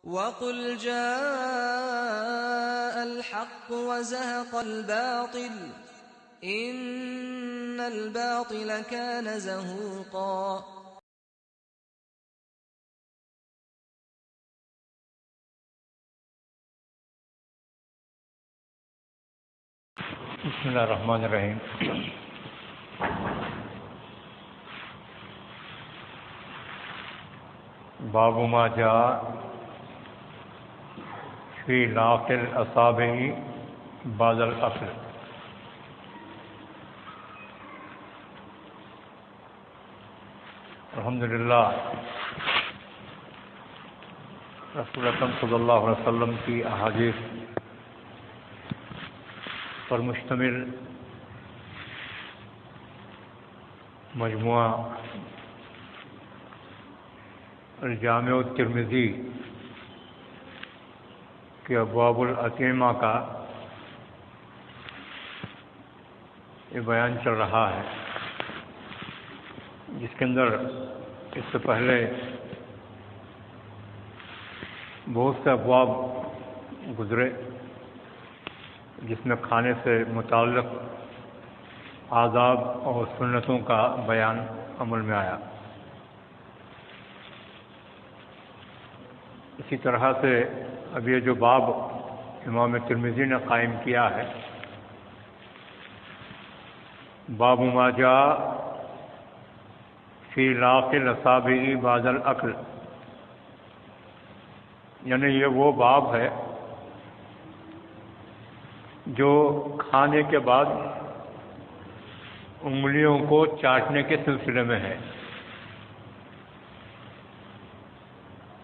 وَقُلْ جَاءَ الْحَقُّ وَزَهَقَ الْبَاطِلُ إِنَّ الْبَاطِلَ كَانَ زَهُوقًا۔ بسم اللہ الرحمن الرحیم۔ باب ما جاء فی لاق الاصابع بعد الاکل۔ الحمدللہ رسول اکرم صلی اللہ علیہ وسلم کی احادیث پر مشتمل مجموعہ الجامع الترمذی کے ابواب الاطعمہ کا یہ بیان چل رہا ہے، جس کے اندر اس سے پہلے بہت سے ابواب گزرے، جس میں کھانے سے متعلق آداب اور سنتوں کا بیان عمل میں آیا۔ اسی طرح سے اب یہ جو باب امام ترمذی نے قائم کیا ہے، باب ما جاء فی لاق الاصابع بعد الاکل، یعنی یہ وہ باب ہے جو کھانے کے بعد انگلیوں کو چاٹنے کے سلسلے میں ہے۔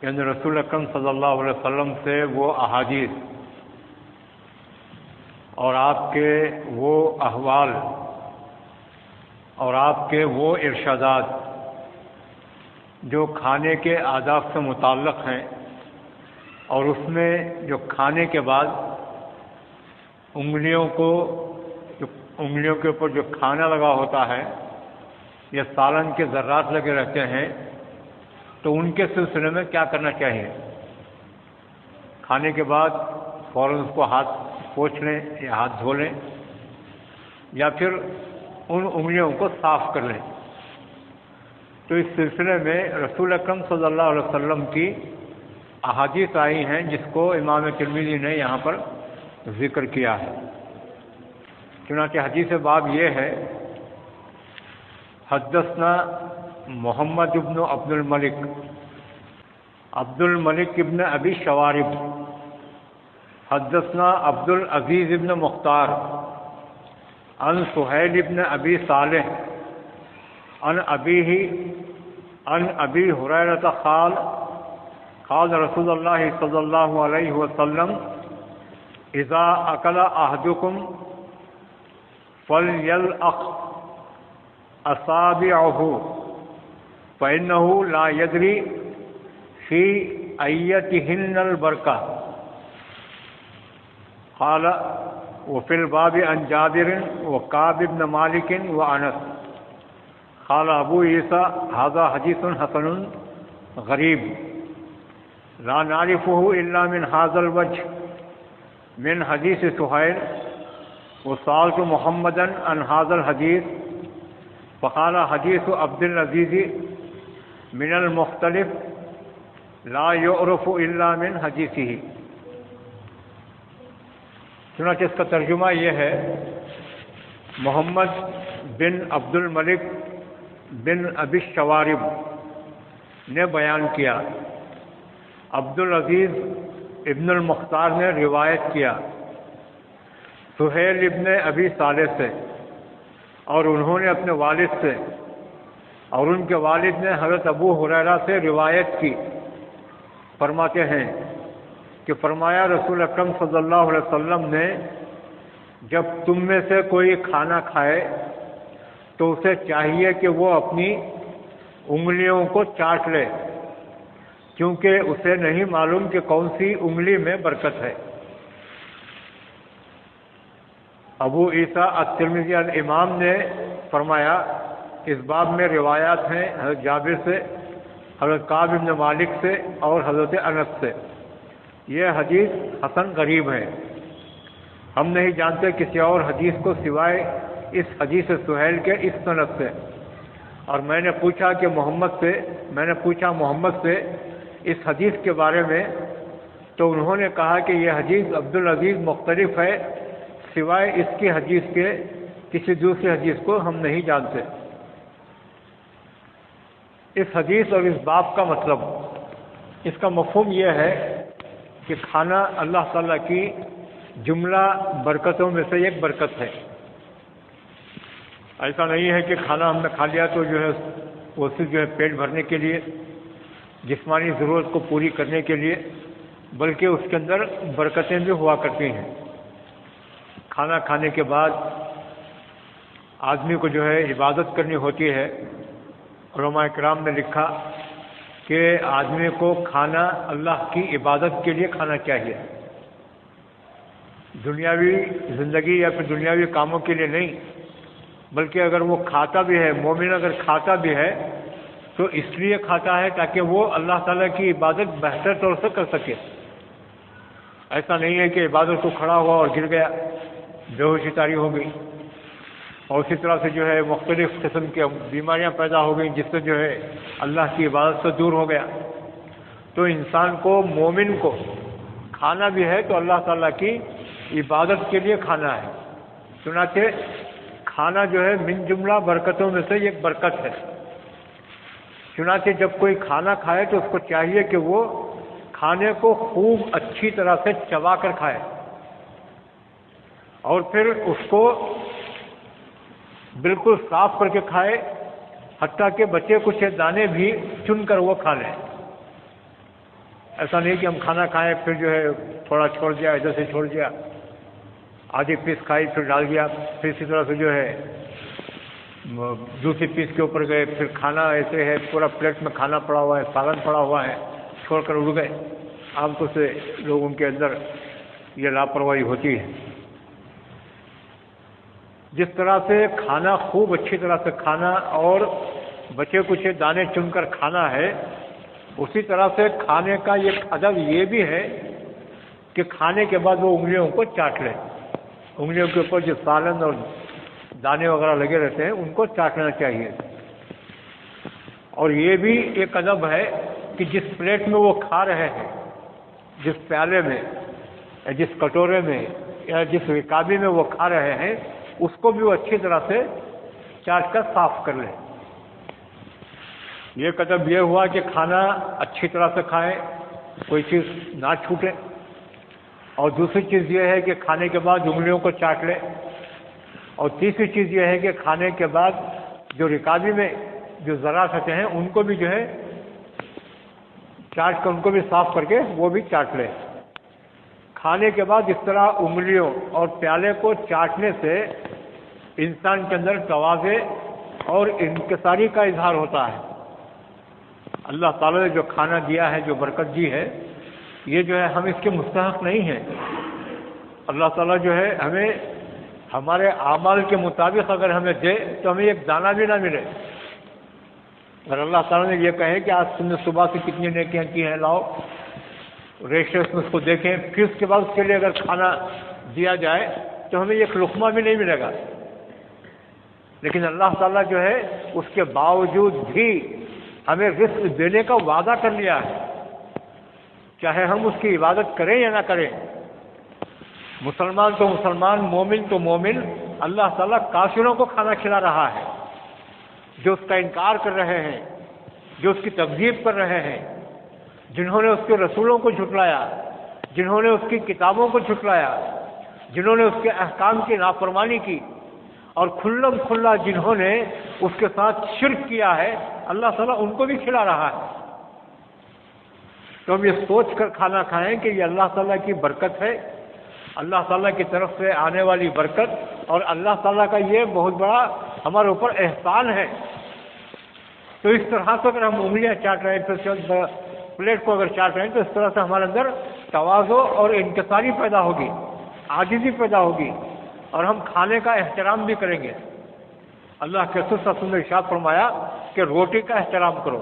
یعنی رسول اکرم صلی اللہ علیہ وسلم سے وہ احادیث اور آپ کے وہ احوال اور آپ کے وہ ارشادات جو کھانے کے آداب سے متعلق ہیں، اور اس میں جو کھانے کے بعد انگلیوں کے اوپر جو کھانا لگا ہوتا ہے یا سالن کے ذرات لگے رہتے ہیں، تو ان کے سلسلے میں کیا کرنا چاہیے۔ کھانے کے بعد فوراً اس کو ہاتھ پوچھ لیں یا ہاتھ دھو لیں، یا پھر ان انگلیوں کو صاف کر لیں۔ تو اس سلسلے میں رسول اکرم صلی اللہ علیہ وسلم کی احادیث آئی ہیں، جس کو امام ترمذی نے یہاں پر ذکر کیا ہے۔ چنانچہ حدیث باب یہ ہے، حدثنا محمد ابن عبد الملک ابن ابی شوارب، حدثنا عبد العزیز ابن مختار عن سہیل ابن ابی صالح عن ابیہ عن ابی ہریرہ قال رسول اللہ صلی اللہ علیہ وسلم اذا اکل احدکم فلیلعق اصابعہ فإنه لا يدري في أيتهن البركة۔ قال وفي الباب عن جابر وكعب بن مالك وأنس۔ قال أبو عيسى هذا حديث حسن غريب لا نعرفه إلا من هذا الوجه من حديث سهيل، وسألت محمدا عن هذا الحديث فقال حديث عبد العزيز من المختلف لا يعرف الا من حدیثه۔ چنانچہ اس کا ترجمہ یہ ہے، محمد بن عبد الملک بن ابی شوارب نے بیان کیا، عبد العزیز ابن المختار نے روایت کیا سہیل ابن ابی صالح سے، اور انہوں نے اپنے والد سے، اور ان کے والد نے حضرت ابو ہریرہ سے روایت کی۔ فرماتے ہیں کہ فرمایا رسول اکرم صلی اللہ علیہ وسلم نے، جب تم میں سے کوئی کھانا کھائے تو اسے چاہیے کہ وہ اپنی انگلیوں کو چاٹ لے، کیونکہ اسے نہیں معلوم کہ کون سی انگلی میں برکت ہے۔ ابو عیسیٰ الترمذی الامام نے فرمایا، اس باب میں روایات ہیں حضرت جابر سے، حضرت کعب بن مالک سے اور حضرت انس سے۔ یہ حدیث حسن غریب ہے، ہم نہیں جانتے کسی اور حدیث کو سوائے اس حدیث سہیل کے اس سند سے۔ اور میں نے پوچھا محمد سے اس حدیث کے بارے میں، تو انہوں نے کہا کہ یہ حدیث عبدالعزیز مختلف ہے، سوائے اس کی حدیث کے کسی دوسری حدیث کو ہم نہیں جانتے۔ اس حدیث اور اس باب کا مطلب، اس کا مفہوم یہ ہے کہ کھانا اللہ تعالیٰ کی جملہ برکتوں میں سے ایک برکت ہے۔ ایسا نہیں ہے کہ کھانا ہم نے کھا لیا تو جو ہے وہ صرف جو ہے پیٹ بھرنے کے لیے، جسمانی ضرورت کو پوری کرنے کے لیے، بلکہ اس کے اندر برکتیں بھی ہوا کرتی ہیں۔ کھانا کھانے کے بعد آدمی کو جو ہے عبادت کرنی ہوتی ہے۔ علماء کرام نے لکھا کہ آدمی کو کھانا اللہ کی عبادت کے لیے کھانا چاہیے، دنیاوی زندگی یا پھر دنیاوی کاموں کے لیے نہیں، بلکہ اگر وہ کھاتا بھی ہے، مومن اگر کھاتا بھی ہے تو اس لیے کھاتا ہے تاکہ وہ اللہ تعالیٰ کی عبادت بہتر طور سے کر سکے۔ ایسا نہیں ہے کہ عبادت کو کھڑا ہوا اور گر گیا، بے ہوشی طاری ہو گئی، اور اسی طرح سے جو ہے مختلف قسم کی بیماریاں پیدا ہو گئیں جس سے جو ہے اللہ کی عبادت سے دور ہو گیا۔ تو انسان کو، مومن کو کھانا بھی ہے تو اللہ تعالیٰ کی عبادت کے لیے کھانا ہے۔ چنانچہ کھانا جو ہے من جملہ برکتوں میں سے ایک برکت ہے۔ چنانچہ جب کوئی کھانا کھائے تو اس کو چاہیے کہ وہ کھانے کو خوب اچھی طرح سے چبا کر کھائے، اور پھر اس کو بالکل صاف کر کے کھائے، حتیٰ کہ بچے کچھ دانے بھی چن کر وہ کھا لیں۔ ایسا نہیں کہ ہم کھانا کھائیں پھر جو ہے تھوڑا چھوڑ دیا، ادھر سے چھوڑ دیا، آدھی پیس کھائی پھر ڈال دیا، پھر اسی طرح سے جو ہے دوسری پیس کے اوپر گئے، پھر کھانا ایسے ہے پورا پلیٹ میں کھانا پڑا ہوا ہے، سالن پڑا ہوا ہے، چھوڑ کر اڑ گئے۔ عام طور سے لوگوں کے اندر یہ لاپرواہی ہوتی ہے۔ جس طرح سے کھانا خوب اچھی طرح سے کھانا اور بچے کچھ دانے چن کر کھانا ہے، اسی طرح سے کھانے کا ایک ادب یہ بھی ہے کہ کھانے کے بعد وہ انگلیوں کو چاٹ لیں، انگلیوں کے اوپر جو سالن اور دانے وغیرہ لگے رہتے ہیں ان کو چاٹنا چاہیے۔ اور یہ بھی ایک ادب ہے کہ جس پلیٹ میں وہ کھا رہے ہیں، جس پیالے میں یا جس کٹورے میں یا جس رکابی میں وہ کھا رہے ہیں، اس کو بھی وہ اچھی طرح سے چاٹ کر صاف کر لیں۔ یہ ادب یہ ہوا کہ کھانا اچھی طرح سے کھائیں، کوئی چیز نہ چھوٹے، اور دوسری چیز یہ ہے کہ کھانے کے بعد انگلیوں کو چاٹ لیں، اور تیسری چیز یہ ہے کہ کھانے کے بعد جو رکابی میں جو ذرات ہیں ان کو بھی جو ہے چاٹ کر، ان کو بھی صاف کر کے وہ بھی چاٹ لیں۔ کھانے کے بعد اس طرح انگلیوں اور پیالے کو چاٹنے سے انسان کے اندر تواضع اور انکساری کا اظہار ہوتا ہے۔ اللہ تعالیٰ نے جو کھانا دیا ہے، جو برکت دی ہے، یہ جو ہے ہم اس کے مستحق نہیں ہیں۔ اللہ تعالیٰ جو ہے ہمیں ہمارے اعمال کے مطابق اگر ہمیں دے تو ہمیں ایک دانہ بھی نہ ملے۔ اگر اللہ تعالیٰ نے یہ کہے کہ آج تم نے صبح سے کتنی نیکیاں کی ہیں، لاؤ ریشرس میں اس کو دیکھیں، پھر اس کے بعد اس کے لیے اگر کھانا دیا جائے تو ہمیں ایک لقمہ بھی نہیں ملے گا۔ لیکن اللہ تعالیٰ جو ہے اس کے باوجود بھی ہمیں رزق دینے کا وعدہ کر لیا ہے، چاہے ہم اس کی عبادت کریں یا نہ کریں۔ مسلمان تو مسلمان، مومن تو مومن، اللہ تعالیٰ کافروں کو کھانا کھلا رہا ہے، جو اس کا انکار کر رہے ہیں، جو اس کی تکذیب کر رہے ہیں، جنہوں نے اس کے رسولوں کو جھٹلایا، جنہوں نے اس کی کتابوں کو جھٹلایا، جنہوں نے اس کے احکام کی نافرمانی کی، اور کھلم کھلا جنہوں نے اس کے ساتھ شرک کیا ہے، اللہ تعالیٰ ان کو بھی کھلا رہا ہے۔ تو ہم یہ سوچ کر کھانا کھائیں کہ یہ اللہ تعالیٰ کی برکت ہے، اللہ تعالیٰ کی طرف سے آنے والی برکت، اور اللہ تعالیٰ کا یہ بہت بڑا ہمارے اوپر احسان ہے۔ تو اس طرح سے اگر ہم انگلیاں چاٹ رہے ہیں تو پلیٹ کو اگر چاٹ رہے ہیں تو اس طرح سے ہمارے اندر تواضع اور انکساری پیدا ہوگی، عاجزی پیدا ہوگی، اور ہم کھانے کا احترام بھی کریں گے۔ اللہ کے رسول صلی اللہ علیہ وسلم نے ارشاد فرمایا کہ روٹی کا احترام کرو،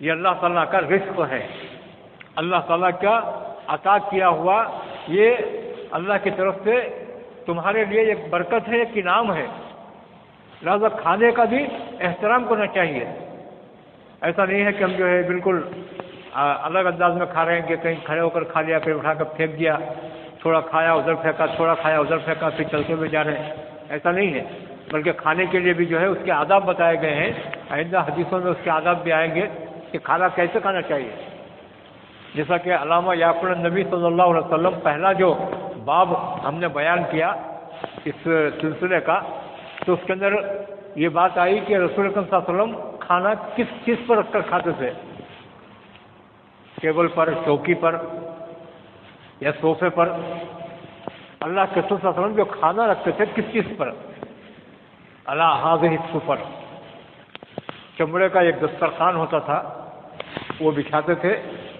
یہ اللہ تعالیٰ کا رزق ہے، اللہ تعالیٰ کا عطا کیا ہوا یہ اللہ کی طرف سے تمہارے لیے ایک برکت ہے، ایک انعام ہے، لہذا کھانے کا بھی احترام کرنا چاہیے۔ ایسا نہیں ہے کہ ہم جو ہے بالکل الگ انداز میں کھا رہے ہیں کہ کہیں کھڑے ہو کر کھا لیا پھر اٹھا کر پھینک دیا، تھوڑا کھایا ادھر پھینکا، تھوڑا کھایا ادھر پھینکا، پھر چلتے ہوئے جا رہے ہیں، ایسا نہیں ہے، بلکہ کھانے کے لیے بھی جو ہے اس کے آداب بتائے گئے ہیں۔ آئندہ حدیثوں میں اس کے آداب بھی آئیں گے کہ کھانا کیسے کھانا چاہیے۔ جیسا کہ علامہ یعقوب النبی صلی اللہ علیہ وسلم پہلا جو باب ہم نے بیان کیا اس سلسلے کا، تو اس کے اندر یہ بات آئی کہ رسول اکرم صلی اللہ علیہ وسلم کھانا کس چیز پر رکھ کر کھاتے تھے، ٹیبل پر، چوکی پر یا صوفے پر۔ اللہ کے رسول صلی اللہ علیہ وسلم جو کھانا رکھتے تھے کس چیز پر؟ علی ھذہ السفر، چمڑے کا ایک دسترخوان ہوتا تھا وہ بچھاتے تھے،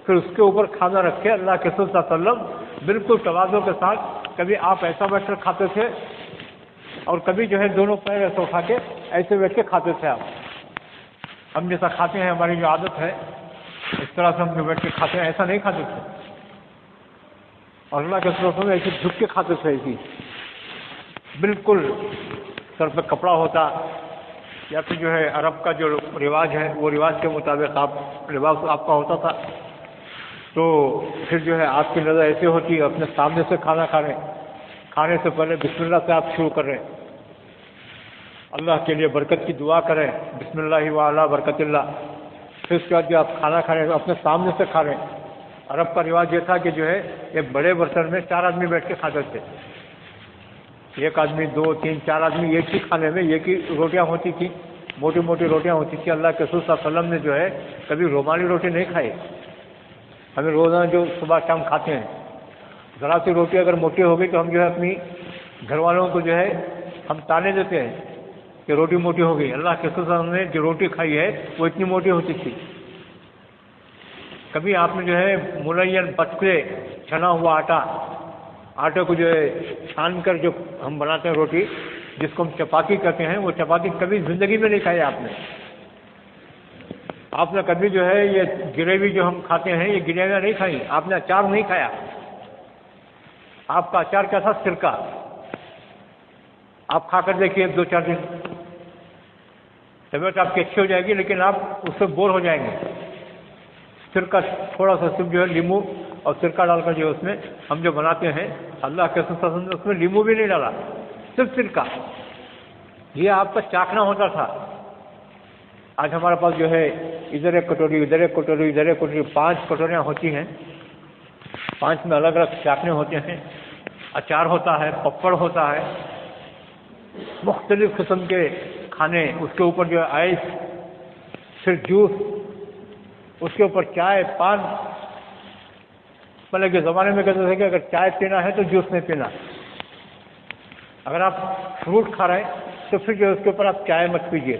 پھر اس کے اوپر کھانا رکھ کے اللہ کے رسول صلی اللہ علیہ وسلم بالکل تواضع کے ساتھ، کبھی آپ ایسا بیٹھ کر کھاتے تھے اور کبھی جو ہے دونوں پیر ایسے اٹھا کے ایسے بیٹھ کے کھاتے تھے۔ آپ ہم جیسا کھاتے ہیں، ہماری جو عادت ہے اس طرح سے ہم جو بیٹھ کے کھاتے ہیں ایسا نہیں کھاتے تھے، اور اللہ کے رسول صلی اللہ علیہ وسلم ایسے جھک کے کھاتے تھے، ایسی بالکل سر پہ کپڑا ہوتا، یا پھر جو ہے عرب کا جو رواج ہے وہ رواج کے مطابق لباس آپ کا ہوتا تھا، تو پھر جو ہے آپ کی نظر ایسے ہوتی اپنے سامنے سے کھانا کھا رہے ہیں، کھانے سے پہلے بسم اللہ سے آپ شروع کر رہے ہیں، اللہ کے لیے برکت کی دعا کریں، بسم اللہ وعلی برکت اللہ، پھر اس کے بعد جو آپ کھانا کھا رہے ہیں اپنے سامنے سے کھا رہے ہیں۔ عرب کا رواج یہ تھا کہ جو ہے ایک بڑے برتن میں 4 آدمی بیٹھ کے کھاتے تھے، 1 آدمی 2 3 4 آدمی ایک ہی کھانے میں ایک ہی روٹیاں ہوتی تھیں، موٹی موٹی روٹیاں ہوتی تھیں۔ اللہ کے رسول صلی اللہ علیہ وسلم نے جو ہے کبھی رومالی روٹی نہیں کھائی، ہمیں روزانہ جو صبح شام کھاتے ہیں، ذرا سی روٹی اگر موٹی ہو گئی تو ہم جو ہے اپنی گھر والوں کو جو ہے ہم تانے دیتے ہیں کہ روٹی موٹی ہو گئی۔ اللہ کے رسول صلی اللہ علیہ وسلم نے جو روٹی کھائی ہے وہ اتنی موٹی ہوتی تھی۔ کبھی آپ نے جو ہے ملین پتلے چھنا ہوا آٹے کو جو ہے چھان کر جو ہم بناتے ہیں روٹی، جس کو ہم چپاتی کہتے ہیں، وہ چپاتی کبھی زندگی میں نہیں کھائی آپ نے کبھی جو ہے یہ گریوی جو ہم کھاتے ہیں یہ گریویاں نہیں کھائیں، آپ نے اچار نہیں کھایا۔ آپ کا اچار کیا تھا؟ سرکہ۔ آپ کھا کر دیکھیے 2-4 دن، طبیعت آپ کی اچھی ہو جائے گی، لیکن آپ اس سے بور ہو جائیں گے۔ سرکہ تھوڑا سا صرف جو ہے لیمو اور سرکہ ڈال کر جو اس میں ہم جو بناتے ہیں، اللہ کے رسول صلی اللہ علیہ وسلم نے اس میں لیمو بھی نہیں ڈالا، صرف سرکہ، یہ آپ کا چاکھنا ہوتا تھا۔ آج ہمارے پاس جو ہے ادھر ایک کٹوری، ادھر ایک کٹوری، ادھر ایک کٹوری، 5 کٹوریاں ہوتی ہیں، 5 میں الگ الگ چاکھنے ہوتے ہیں، اچار ہوتا ہے، پپڑ ہوتا ہے، مختلف قسم کے کھانے، اس کے اوپر جو ہے آئس، پھر جوس، اس کے اوپر چائے، پان۔ پہلے کے زمانے میں کہتے تھے کہ اگر چائے پینا ہے تو جوس نہیں پینا، اگر آپ فروٹ کھا رہے ہیں تو پھر جو اس کے اوپر آپ چائے مت پیجیے،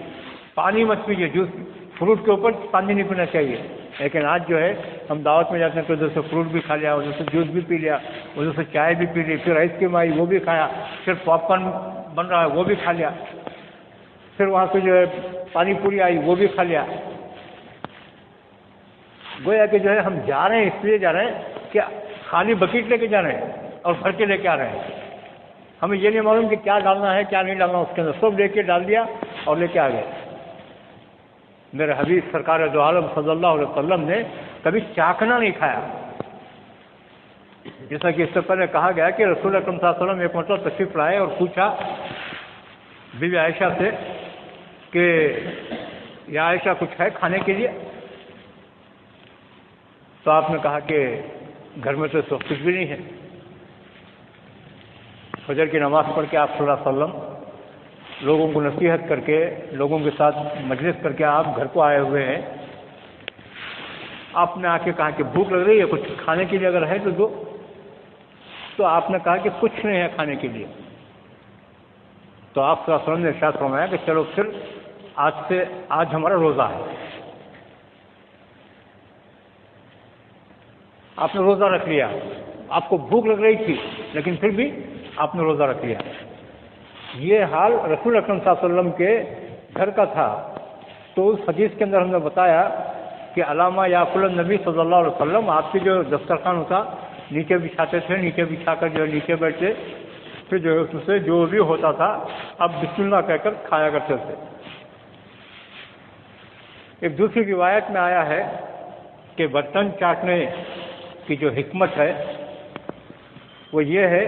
پانی مت پیجیے، جوس فروٹ کے اوپر پانی نہیں پینا چاہیے۔ لیکن آج جو ہے ہم دعوت میں جاتے ہیں تو ادھر سے فروٹ بھی کھا لیا، ادھر سے جوس بھی پی لیا، ادھر سے چائے بھی پی لی، پھر آئس کریم آئی وہ بھی کھایا، پھر پاپ کارن بن رہا ہے وہ بھی کھا لیا، پھر وہاں سے جو ہے پانی پوری آئی وہ بھی کھا لیا۔ گویا کہ جو ہے ہم جا رہے ہیں اس لیے جا رہے ہیں کہ خالی بکیٹ لے کے جا رہے ہیں اور بھر کے لے کے آ رہے ہیں، ہمیں یہ نہیں معلوم کہ کیا ڈالنا ہے کیا نہیں ڈالنا، اس کے اندر سب لے کے ڈال دیا اور لے کے آ گئے۔ میرے حبیب سرکار دو عالم صلی اللہ علیہ وسلم نے کبھی چاکنا نہیں کھایا، جیسا کہ اس سے پہلے کہا گیا کہ رسول اکرم صلی اللہ علیہ وسلم ایک مرتبہ تشریف لائے اور پوچھا بی بی عائشہ سے کہ یا عائشہ کچھ ہے کھانے کے لیے؟ تو آپ نے کہا کہ گھر میں تو اس وقت کچھ بھی نہیں ہے۔ فجر کی نماز پڑھ کے آپ صلی اللہ علیہ وسلم لوگوں کو نصیحت کر کے، لوگوں کے ساتھ مجلس کر کے آپ گھر کو آئے ہوئے ہیں، آپ نے آ کے کہا کہ بھوک لگ رہی ہے، کچھ کھانے کے لیے اگر ہے تو دو۔ تو آپ نے کہا کہ کچھ نہیں ہے کھانے کے لیے۔ تو آپ صلی اللہ علیہ وسلم نے ارشاد فرمایا کہ چلو پھر آج ہمارا روزہ ہے۔ آپ نے روزہ رکھ لیا، آپ کو بھوک لگ رہی تھی لیکن پھر بھی آپ نے روزہ رکھ لیا۔ یہ حال رسول اکرم صلی اللہ علیہ وسلم کے گھر کا تھا۔ تو اس حدیث کے اندر ہم نے بتایا کہ علامہ یاکل النبی صلی اللہ علیہ وسلم آپ کی جو دسترخوان ہوتا نیچے بچھاتے تھے، نیچے بچھا کر جو ہے نیچے بیٹھتے، پھر جو ہے اس سے جو بھی ہوتا تھا اب بسم اللہ کہہ کر کھایا کرتے تھے۔ ایک دوسری روایت میں آیا ہے کہ برتن چاٹنے کی جو حکمت ہے وہ یہ ہے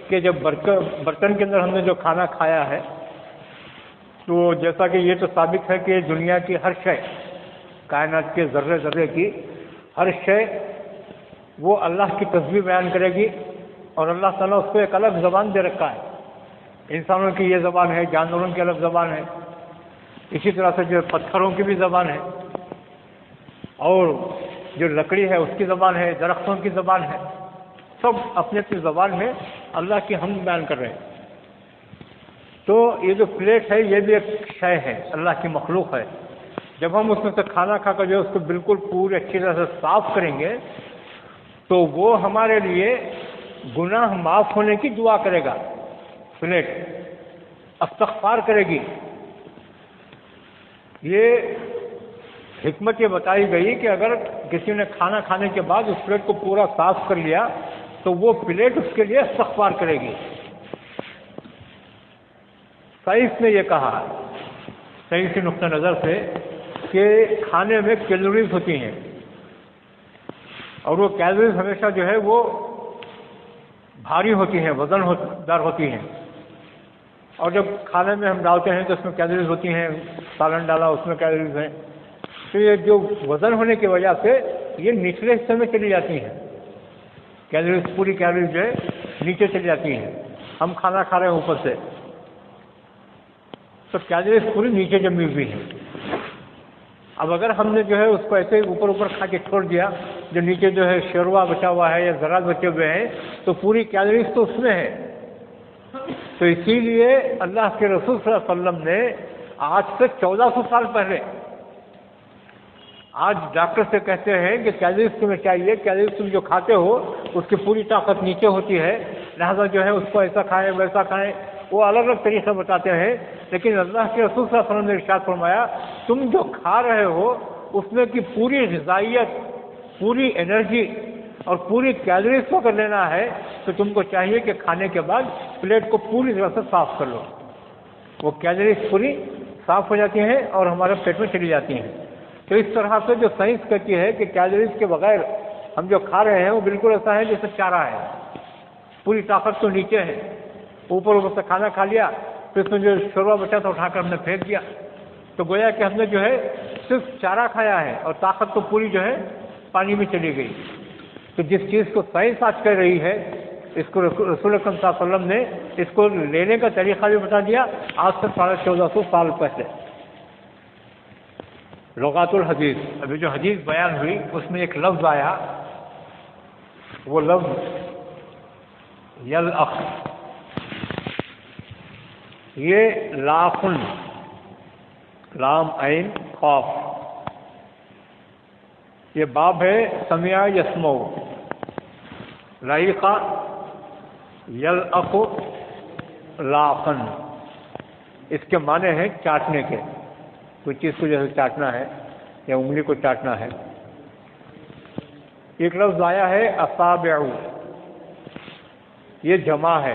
کہ جب برتن کے اندر ہم نے جو کھانا کھایا ہے تو جیسا کہ یہ تو ثابت ہے کہ دنیا کی ہر شے، کائنات کے ذرے ذرے کی ہر شے وہ اللہ کی تسبیح بیان کرے گی، اور اللہ تعالیٰ اس کو ایک الگ زبان دے رکھا ہے۔ انسانوں کی یہ زبان ہے، جانوروں کی الگ زبان ہے، اسی طرح سے جو پتھروں کی بھی زبان ہے، اور جو لکڑی ہے اس کی زبان ہے، درختوں کی زبان ہے، سب اپنی اپنی زبان میں اللہ کی حمد بیان کر رہے ہیں۔ تو یہ جو پلیٹ ہے یہ بھی ایک شے ہے، اللہ کی مخلوق ہے۔ جب ہم اس میں سے کھانا کھا کر جو اس کو بالکل پوری اچھی طرح سے صاف کریں گے تو وہ ہمارے لیے گناہ معاف ہونے کی دعا کرے گا، پلیٹ استغفار کرے گی۔ یہ حکمت یہ بتائی گئی کہ اگر کسی نے کھانا کھانے کے بعد اس پلیٹ کو پورا صاف کر لیا تو وہ پلیٹ اس کے لیے استغفار کرے گی۔ سائنس نے یہ کہا سائنسی نقطہ نظر سے کہ کھانے میں کیلوریز ہوتی ہیں، اور وہ کیلوریز ہمیشہ جو ہے وہ بھاری ہوتی ہیں، وزن دار ہوتی ہیں، اور جب کھانے میں ہم ڈالتے ہیں تو اس میں کیلوریز ہوتی ہیں، سالن ڈالا اس میں کیلوریز ہیں، تو یہ جو وزن ہونے کی وجہ سے یہ نچلے حصے میں چلی جاتی ہیں، کیلوریز پوری کیلوریز جو ہے نیچے چلی جاتی ہیں۔ ہم کھانا کھا رہے ہیں اوپر سے تو کیلوریز پوری نیچے جمی ہوئی ہیں۔ اب اگر ہم نے جو ہے اس کو ایسے اوپر اوپر کھا کے چھوڑ دیا، جو نیچے جو ہے شوربہ بچا ہوا ہے یا ذرات بچے ہوئے ہیں، تو پوری کیلوریز تو اس میں ہے۔ تو اسی لیے اللہ کے رسول صلی اللہ علیہ وسلم نے آج سے 1400 سال پہلے، آج ڈاکٹر سے کہتے ہیں کہ کیلوریز تمہیں چاہیے، کیلوریز تم جو کھاتے ہو اس کی پوری طاقت نیچے ہوتی ہے، لہذا جو ہے اس کو ایسا کھائیں ویسا کھائیں، وہ الگ الگ طریقے بتاتے ہیں۔ لیکن اللہ کے رسول صلی اللہ علیہ وسلم نے ارشاد فرمایا تم جو کھا رہے ہو اس میں کی پوری غذائیت، پوری انرجی اور پوری کیلوریز کو اگر لینا ہے تو تم کو چاہیے کہ کھانے کے بعد پلیٹ کو پوری طرح سے صاف کر لو، وہ کیلوریز پوری صاف ہو جاتی ہیں اور ہمارے پیٹ میں چلی جاتی ہیں۔ تو اس طرح سے جو سائنس کہتی ہے کہ کیلوریز کے بغیر ہم جو کھا رہے ہیں وہ بالکل ایسا ہے جیسے چارہ ہے، پوری طاقت تو نیچے ہے، اوپر اوپر سے کھانا کھا لیا، پھر اس میں جو شوربہ بچا تھا اٹھا کر ہم نے پھینک دیا، تو گویا کہ ہم نے جو ہے صرف چارہ کھایا ہے اور طاقت تو پوری جو ہے پانی میں چلی گئی۔ تو جس چیز کو سائنس آج کہہ رہی ہے اس کو رسول اکرم صلی اللہ علیہ وسلم نے اس کو لینے کا طریقہ بھی بتا دیا آج سے 1450 سال پہلے۔ لغات الحدیث، ابھی جو حدیث بیان ہوئی اس میں ایک لفظ آیا، وہ لفظ یلأخ، یہ لافن، لام عین قاف، یہ باب ہے سمع یسمع، لائقہ یلأخ لافن، اس کے معنی ہیں چاٹنے کے، کوئی چیز کو جیسے چاٹنا ہے یا انگلی کو چاٹنا ہے۔ ایک لفظ آیا ہے اصابع، یہ جمع ہے،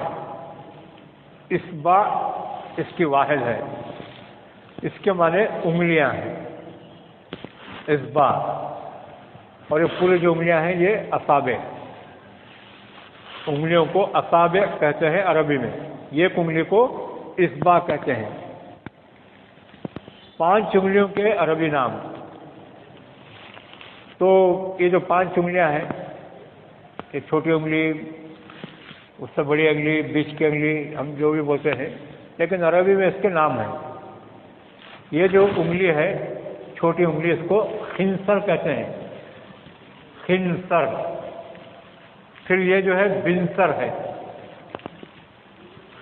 اصبع اس کی واحد ہے، اس کے معنی انگلیاں ہیں، اصبع، اور یہ پورے جو انگلیاں ہیں یہ اصابع، انگلیوں کو اصابع کہتے ہیں عربی میں، یہ ایک انگلی کو اصبع کہتے ہیں۔ 5 انگلیوں کے عربی نام، تو یہ جو 5 انگلیاں ہیں، ایک چھوٹی انگلی، اس سے بڑی انگلی، بیچ کی انگلی، ہم جو بھی بولتے ہیں، لیکن عربی میں اس کے نام ہیں۔ یہ جو انگلی ہے چھوٹی انگلی، اس کو خنصر کہتے ہیں، خنصر۔ پھر یہ جو ہے بنصر ہے،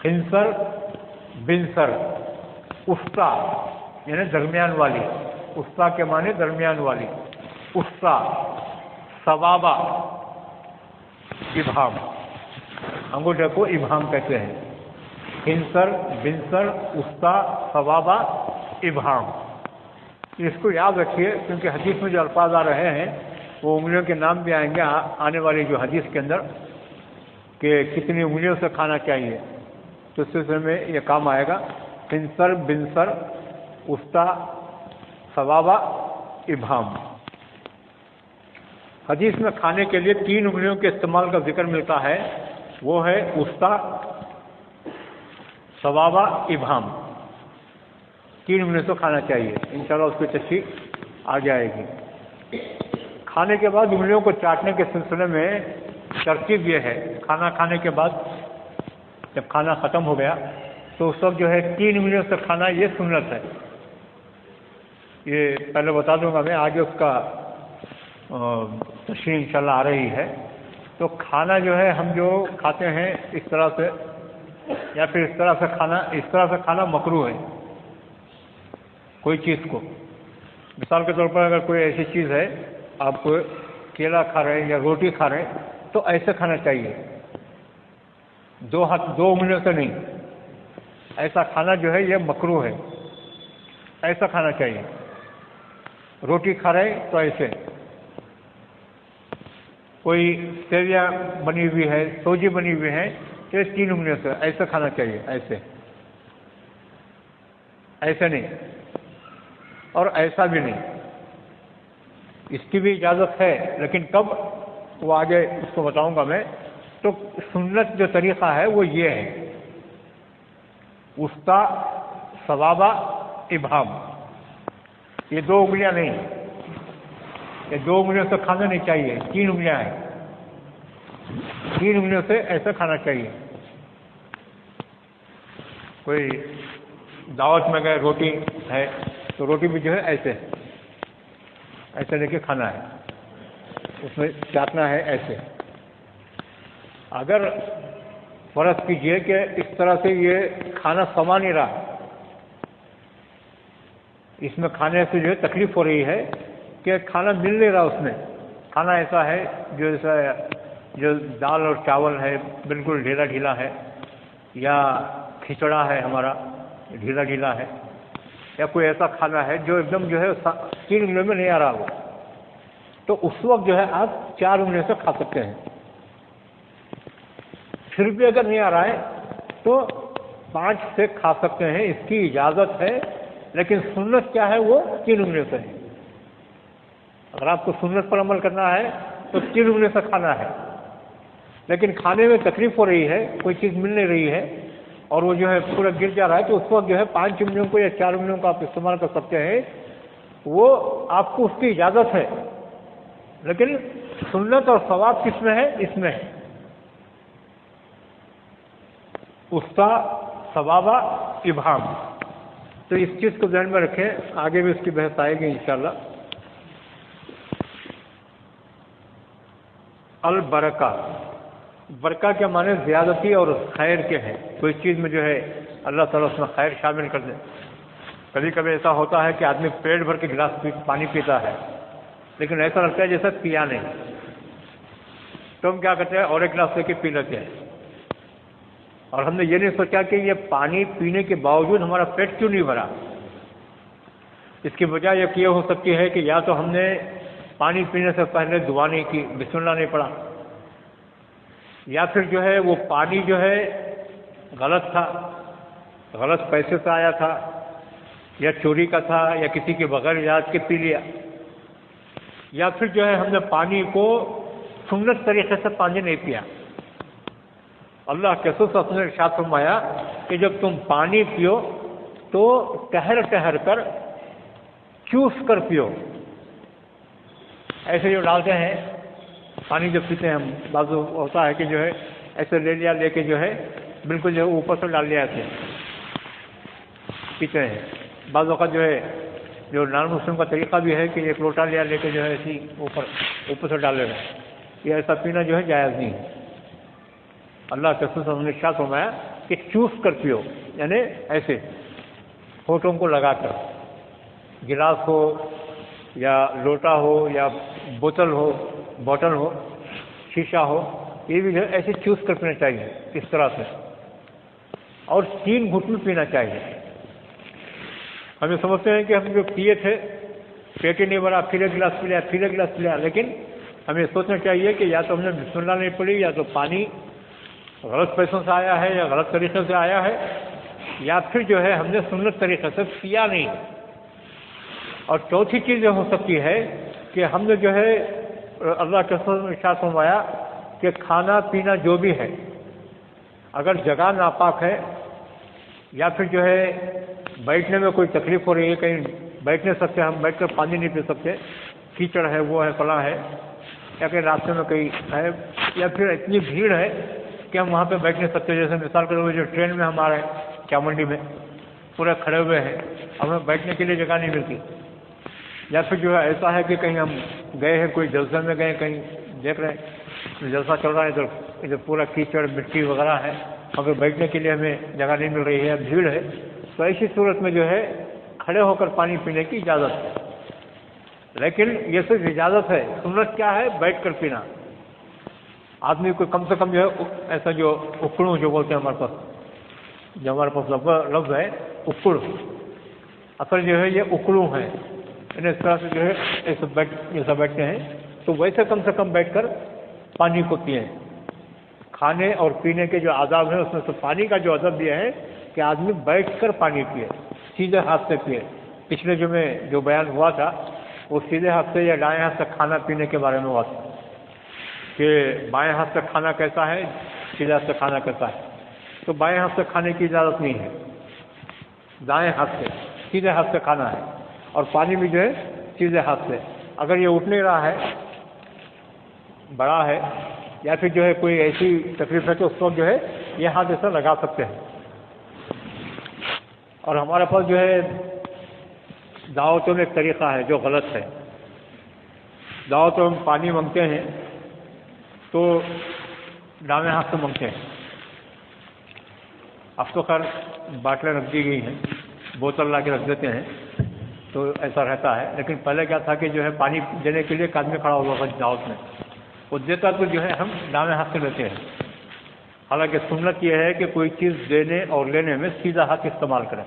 خنصر بنصر، وسطیٰ یعنی درمیان والی، وسطیٰ کے معنی درمیان والی، وسطیٰ، سبابہ ابہام، انگوٹھے کو ابہام کہتے ہیں، خنصر بنصر وسطیٰ سبابہ ابہام۔ اس کو یاد رکھیے، کیونکہ حدیث میں جو الفاظ آ رہے ہیں وہ انگلیوں کے نام بھی آئیں گے آنے والی جو حدیث کے اندر، کہ کتنی انگلیوں سے کھانا چاہیے، تو اس سلسلے میں یہ کام آئے گا۔ خنصر، بنصر، وسطی، صوابہ، ابہام۔ حدیث میں کھانے کے لیے 3 انگلیوں کے استعمال کا ذکر ملتا ہے، وہ ہے وسطی، صوابہ، ابہام۔ 3 انگلیوں سے کھانا چاہیے، انشاءاللہ اس کی تشریح آ جائے گی۔ کھانے کے بعد انگلیوں کو چاٹنے کے سلسلے میں ترتیب یہ ہے، کھانا کھانے کے بعد جب کھانا ختم ہو گیا تو اس وقت جو ہے 3 انگلیوں سے کھانا، یہ سنت ہے۔ یہ پہلے بتا دوں گا میں، آگے اس کا تشریح انشاءاللہ آ رہی ہے۔ تو کھانا جو ہے ہم جو کھاتے ہیں اس طرح سے یا پھر اس طرح سے کھانا مکروہ ہے۔ کوئی چیز کو، مثال کے طور پر اگر کوئی ایسی چیز ہے، آپ کو کیلا کھا رہے ہیں یا روٹی کھا رہے ہیں تو ایسے کھانا چاہیے، 2 انگلیوں سے نہیں۔ ایسا کھانا جو ہے یہ مکروہ ہے، ایسا کھانا چاہیے۔ روٹی کھا رہے ہیں تو ایسے، کوئی سیویاں بنی ہوئی ہے، سوجی بنی ہوئی ہے تو 3 انگلیوں سے ایسے کھانا چاہیے، ایسے نہیں، اور ایسا بھی نہیں۔ اس کی بھی اجازت ہے، لیکن کب، وہ آگے اس کو بتاؤں گا میں۔ تو سنت جو طریقہ ہے وہ یہ ہے، وسطی، صوابہ، ابہام۔ یہ 2 انگلیاں نہیں، یہ 2 انگلیوں سے کھانا نہیں چاہیے، 3 انگلیاں ہیں، 3 انگلیوں سے ایسا کھانا چاہیے۔ کوئی دعوت میں گئے، روٹی ہے تو روٹی بھی جو ہے ایسے لے کے کھانا ہے، اس میں چاٹنا ہے ایسے۔ اگر فرض کیجئے کہ اس طرح سے یہ کھانا سما نہیں رہا، اس میں کھانے سے جو ہے تکلیف ہو رہی ہے کہ کھانا مل نہیں رہا، اس میں کھانا ایسا ہے جو دال اور چاول ہے بالکل ڈھیلا ڈھیلا ہے، یا کھچڑا ہے ہمارا ڈھیلا ڈھیلا ہے، یا کوئی ایسا کھانا ہے جو ایک دم جو ہے 3 انگلیوں میں نہیں آ رہا ہو، تو اس وقت جو ہے آپ 4 انگلیوں سے کھا سکتے ہیں۔ پھر بھی اگر نہیں آ رہا ہے تو 5 سے کھا سکتے ہیں، اس کی اجازت ہے، لیکن سنت کیا ہے، وہ 3 انگلیوں سے ہے۔ اگر آپ کو سنت پر عمل کرنا ہے تو 3 انگلیوں سے کھانا ہے، لیکن کھانے میں تکلیف ہو رہی ہے، کوئی چیز مل نہیں رہی ہے اور وہ جو ہے پورا گر جا رہا ہے، تو اس وقت جو ہے 5 انگلیوں کو یا 4 انگلیوں کو آپ استعمال کر سکتے ہیں، وہ آپ کو اس کی اجازت ہے، لیکن سنت اور ثواب کس میں ہے، اس میں ہے۔ وسطی، صوابہ، ابہام۔ تو اس چیز کو ذہن میں رکھیں، آگے بھی اس کی بحث آئے گی انشاءاللہ۔ البرکہ، برکہ کے معنی زیادتی اور خیر کے ہیں، کوئی چیز میں جو ہے اللہ تعالیٰ اس میں خیر شامل کر دے۔ کبھی کبھی ایسا ہوتا ہے کہ آدمی پیٹ بھر کے گلاس پانی پیتا ہے، لیکن ایسا لگتا ہے جیسا پیا نہیں، تو ہم کیا کرتے ہیں، اور ایک گلاس لے کے پی لیتے ہیں، اور ہم نے یہ نہیں سوچا کہ یہ پانی پینے کے باوجود ہمارا پیٹ کیوں نہیں بھرا۔ اس کی وجہ یہ ہو سکتی ہے کہ یا تو ہم نے پانی پینے سے پہلے دعا نہیں کی، بسم اللہ نہیں پڑھا، یا پھر جو ہے وہ پانی جو ہے غلط تھا، غلط پیسے سے آیا تھا، یا چوری کا تھا، یا کسی کے بغیر اجازت کے پی لیا، یا پھر جو ہے ہم نے پانی کو سنت طریقے سے پانی نہیں پیا۔ اللہ کے رسول صلی اللہ علیہ وسلم نے ارشاد فرمایا کہ جب تم پانی پیو تو ٹہر ٹہر کر، چوس کر پیو۔ ایسے جو ڈالتے ہیں پانی جب پیتے ہیں ہم، بعض ہوتا ہے کہ جو ہے ایسے لے لیا، لے کے جو ہے بالکل جو ہے اوپر سے ڈال لیا ایسے پیتے ہیں۔ بعض اوقات جو ہے جو نان مسلم کا طریقہ بھی ہے کہ ایک لوٹا لیا، لے کے جو ہے ایسی اوپر سے ڈال لینا، یہ ایسا پینا جو ہے جائز نہیں ہے۔ اللہ کے رسول صلی اللہ علیہ وسلم نے ارشاد فرمایا کہ چوس کر پیو، یعنی ایسے ہونٹوں کو لگا کر، گلاس ہو یا لوٹا ہو یا بوتل ہو، شیشہ ہو، یہ بھی جو ہے ایسے چوس کر پینا چاہیے اس طرح سے، اور 3 گھٹ میں پینا چاہیے۔ ہم یہ سمجھتے ہیں کہ ہم جو پیے تھے پیٹ ہی نہیں بھرا پھر ایک گلاس پی لیا پھر ایک گلاس پی لیا، لیکن ہمیں سوچنا چاہیے کہ یا تو ہم نے بسم اللہ نہیں پڑھی، یا تو پانی غلط پیسوں سے آیا ہے یا غلط طریقے سے آیا ہے، یا پھر جو ہے ہم نے سنت طریقے سے پیا نہیں۔ اور چوتھی چیز یہ ہو سکتی ہے کہ ہم نے جو ہے اللہ کے رسول نے ارشاد فرمایا کہ کھانا پینا جو بھی ہے اگر جگہ ناپاک ہے، یا پھر جو ہے بیٹھنے میں کوئی تکلیف ہو رہی ہے، کہیں بیٹھ نہیں سکتے، ہم بیٹھ کر پانی نہیں پی سکتے، کیچڑ ہے، وہ ہے، فلاں ہے، یا کہ راستے میں کہیں ہے، یا پھر اتنی بھیڑ ہے کہ ہم وہاں پہ بیٹھ نہیں سکتے، جیسے مثال کے طور پر جو ٹرین میں ہمارے کیا منڈی میں پورے کھڑے ہوئے ہیں، ہمیں بیٹھنے کے لیے جگہ نہیں ملتی، یا پھر جو ہے ایسا ہے کہ کہیں ہم گئے ہیں کوئی جلسے میں گئے، کہیں دیکھ رہے ہیں جلسہ چل رہا ہے، ادھر پورا کیچڑ مٹی وغیرہ ہے، اگر بیٹھنے کے لیے ہمیں جگہ نہیں مل رہی ہے، بھیڑ ہے، تو ایسی صورت میں جو ہے کھڑے ہو کر پانی پینے کی اجازت ہے۔ لیکن یہ صرف اجازت ہے، سنت کیا ہے؟ بیٹھ کر پینا۔ آدمی کو کم سے کم جو ہے ایسا جو اکڑوں جو بولتے ہیں ہمارے پاس، جو ہمارے پاس لفظ ہے اکڑ، اصل جو ہے یہ اکڑوں ہے، اس طرح سے جو ہے ایسا بیٹھتے ہیں، تو ویسے کم سے کم بیٹھ کر پانی کو پئیں۔ کھانے اور پینے کے جو آداب ہیں اس میں سے پانی کا جو ادب یہ ہے کہ آدمی بیٹھ کر پانی پیے، سیدھے ہاتھ سے پیے۔ پچھلے جمعے جو بیان ہوا تھا وہ سیدھے ہاتھ سے یا دائیں ہاتھ سے کھانا پینے کے بارے میں ہوا تھا کہ بائیں ہاتھ سے کھانا کیسا ہے، سیدھے ہاتھ سے کھانا کیسا ہے۔ تو بائیں ہاتھ سے کھانے کی اجازت نہیں ہے، دائیں ہاتھ سے سیدھے ہاتھ سے کھانا ہے، اور پانی بھی جو ہے سیدھے ہاتھ سے۔ اگر یہ اٹھ نہیں رہا ہے، بڑا ہے، یا پھر جو ہے کوئی ایسی تکلیف ہے تو اس وقت جو ہے یہ ہاتھ ایسا لگا سکتے ہیں۔ اور ہمارے پاس جو ہے دعوتوں میں ایک طریقہ ہے جو غلط ہے، دعوتوں میں پانی مانگتے ہیں تو دائیں ہاتھ سے مانگتے ہیں۔ اب تو خیر باٹلیں رکھ دی گئی ہیں، بوتل لا کے رکھ دیتے ہیں تو ایسا رہتا ہے، لیکن پہلے کیا تھا کہ جو ہے پانی دینے کے لیے ایک آدمی کھڑا ہوا تھا دعوت میں، وہ دیتا تو جو ہے ہم دائیں ہاتھ سے لیتے ہیں۔ حالانکہ سنت یہ ہے کہ کوئی چیز دینے اور لینے میں سیدھا ہاتھ استعمال کریں۔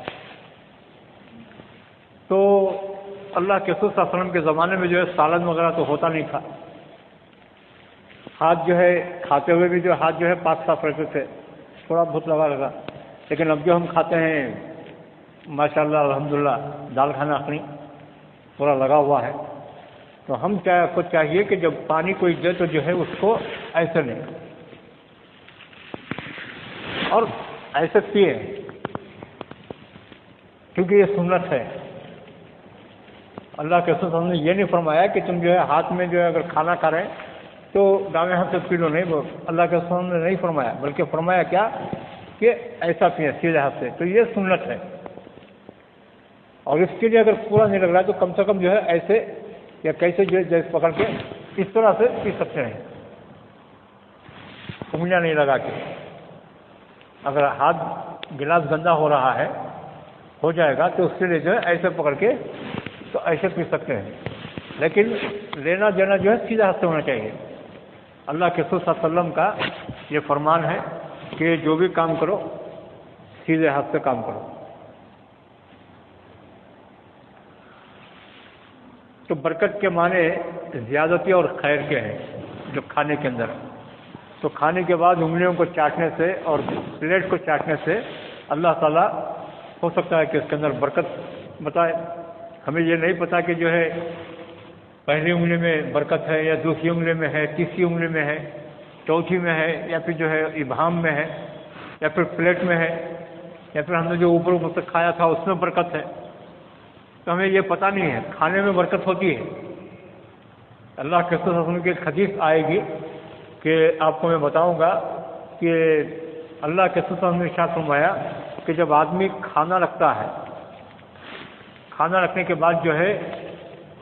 تو اللہ کے رسول صلی اللہ علیہ وسلم کے زمانے میں جو ہے سالن وغیرہ تو ہوتا نہیں تھا، ہاتھ جو ہے کھاتے ہوئے بھی جو ہاتھ جو ہے پاک صاف رہتے تھے، تھوڑا بہت لگا، لیکن اب جو ہم کھاتے ہیں ماشاءاللہ الحمدللہ دال کھانا اپنی پورا لگا ہوا ہے، تو ہم کو چاہیے کہ جب پانی کوئی دے تو جو ہے اس کو ایسے لیں اور ایسے پیے، کیونکہ یہ سنت ہے۔ اللہ کے رسول صلی اللہ علیہ وسلم نے یہ نہیں فرمایا کہ تم جو ہے ہاتھ میں جو ہے اگر کھانا کھا رہے ہیں تو دائیں ہاتھ سے پی لو، نہیں، وہ اللہ کے رسول نے نہیں فرمایا، بلکہ فرمایا کیا کہ ایسا پئیں سیدھے ہاتھ سے، تو یہ سنت ہے۔ اور اس کے لیے اگر پورا نہیں لگ رہا ہے تو کم سے کم جو ہے ایسے یا کیسے جو ہے جیسے پکڑ کے اس طرح سے پی سکتے ہیں، انگلیاں نہیں لگا کے۔ اگر ہاتھ گلاس گندا ہو رہا ہے، ہو جائے گا، تو اس کے لیے جو ہے ایسے پکڑ کے تو ایسے پی سکتے ہیں، لیکن لینا دینا جو ہے سیدھا ہاتھ سے ہونا چاہیے۔ اللہ کے رسول صلی اللہ علیہ وسلم کا یہ فرمان ہے کہ جو بھی کام کرو سیدھے ہاتھ سے کام کرو۔ تو برکت کے معنی زیادتی اور خیر کے ہیں جو کھانے کے اندر، تو کھانے کے بعد انگلیوں کو چاٹنے سے اور پلیٹ کو چاٹنے سے اللہ تعالیٰ ہو سکتا ہے کہ اس کے اندر برکت بتائے۔ ہمیں یہ نہیں پتا کہ جو ہے پہلی انگلی میں برکت ہے یا دوسری انگلی میں ہے، تیسری انگلی میں ہے، چوتھی میں ہے، یا پھر جو ہے ابہام میں ہے، یا پھر پلیٹ میں ہے، یا پھر ہم نے جو اوپر سے کھایا تھا اس میں برکت ہے، تو ہمیں یہ پتہ نہیں ہے۔ کھانے میں برکت ہوتی ہے۔ اللہ کے رسول صلی اللہ علیہ وسلم کی ایک حدیث آئے گی کہ آپ کو میں بتاؤں گا کہ اللہ کے رسول صلی اللہ علیہ وسلم نے ارشاد فرمایا کہ جب آدمی کھانا رکھتا ہے، کھانا رکھنے کے بعد جو ہے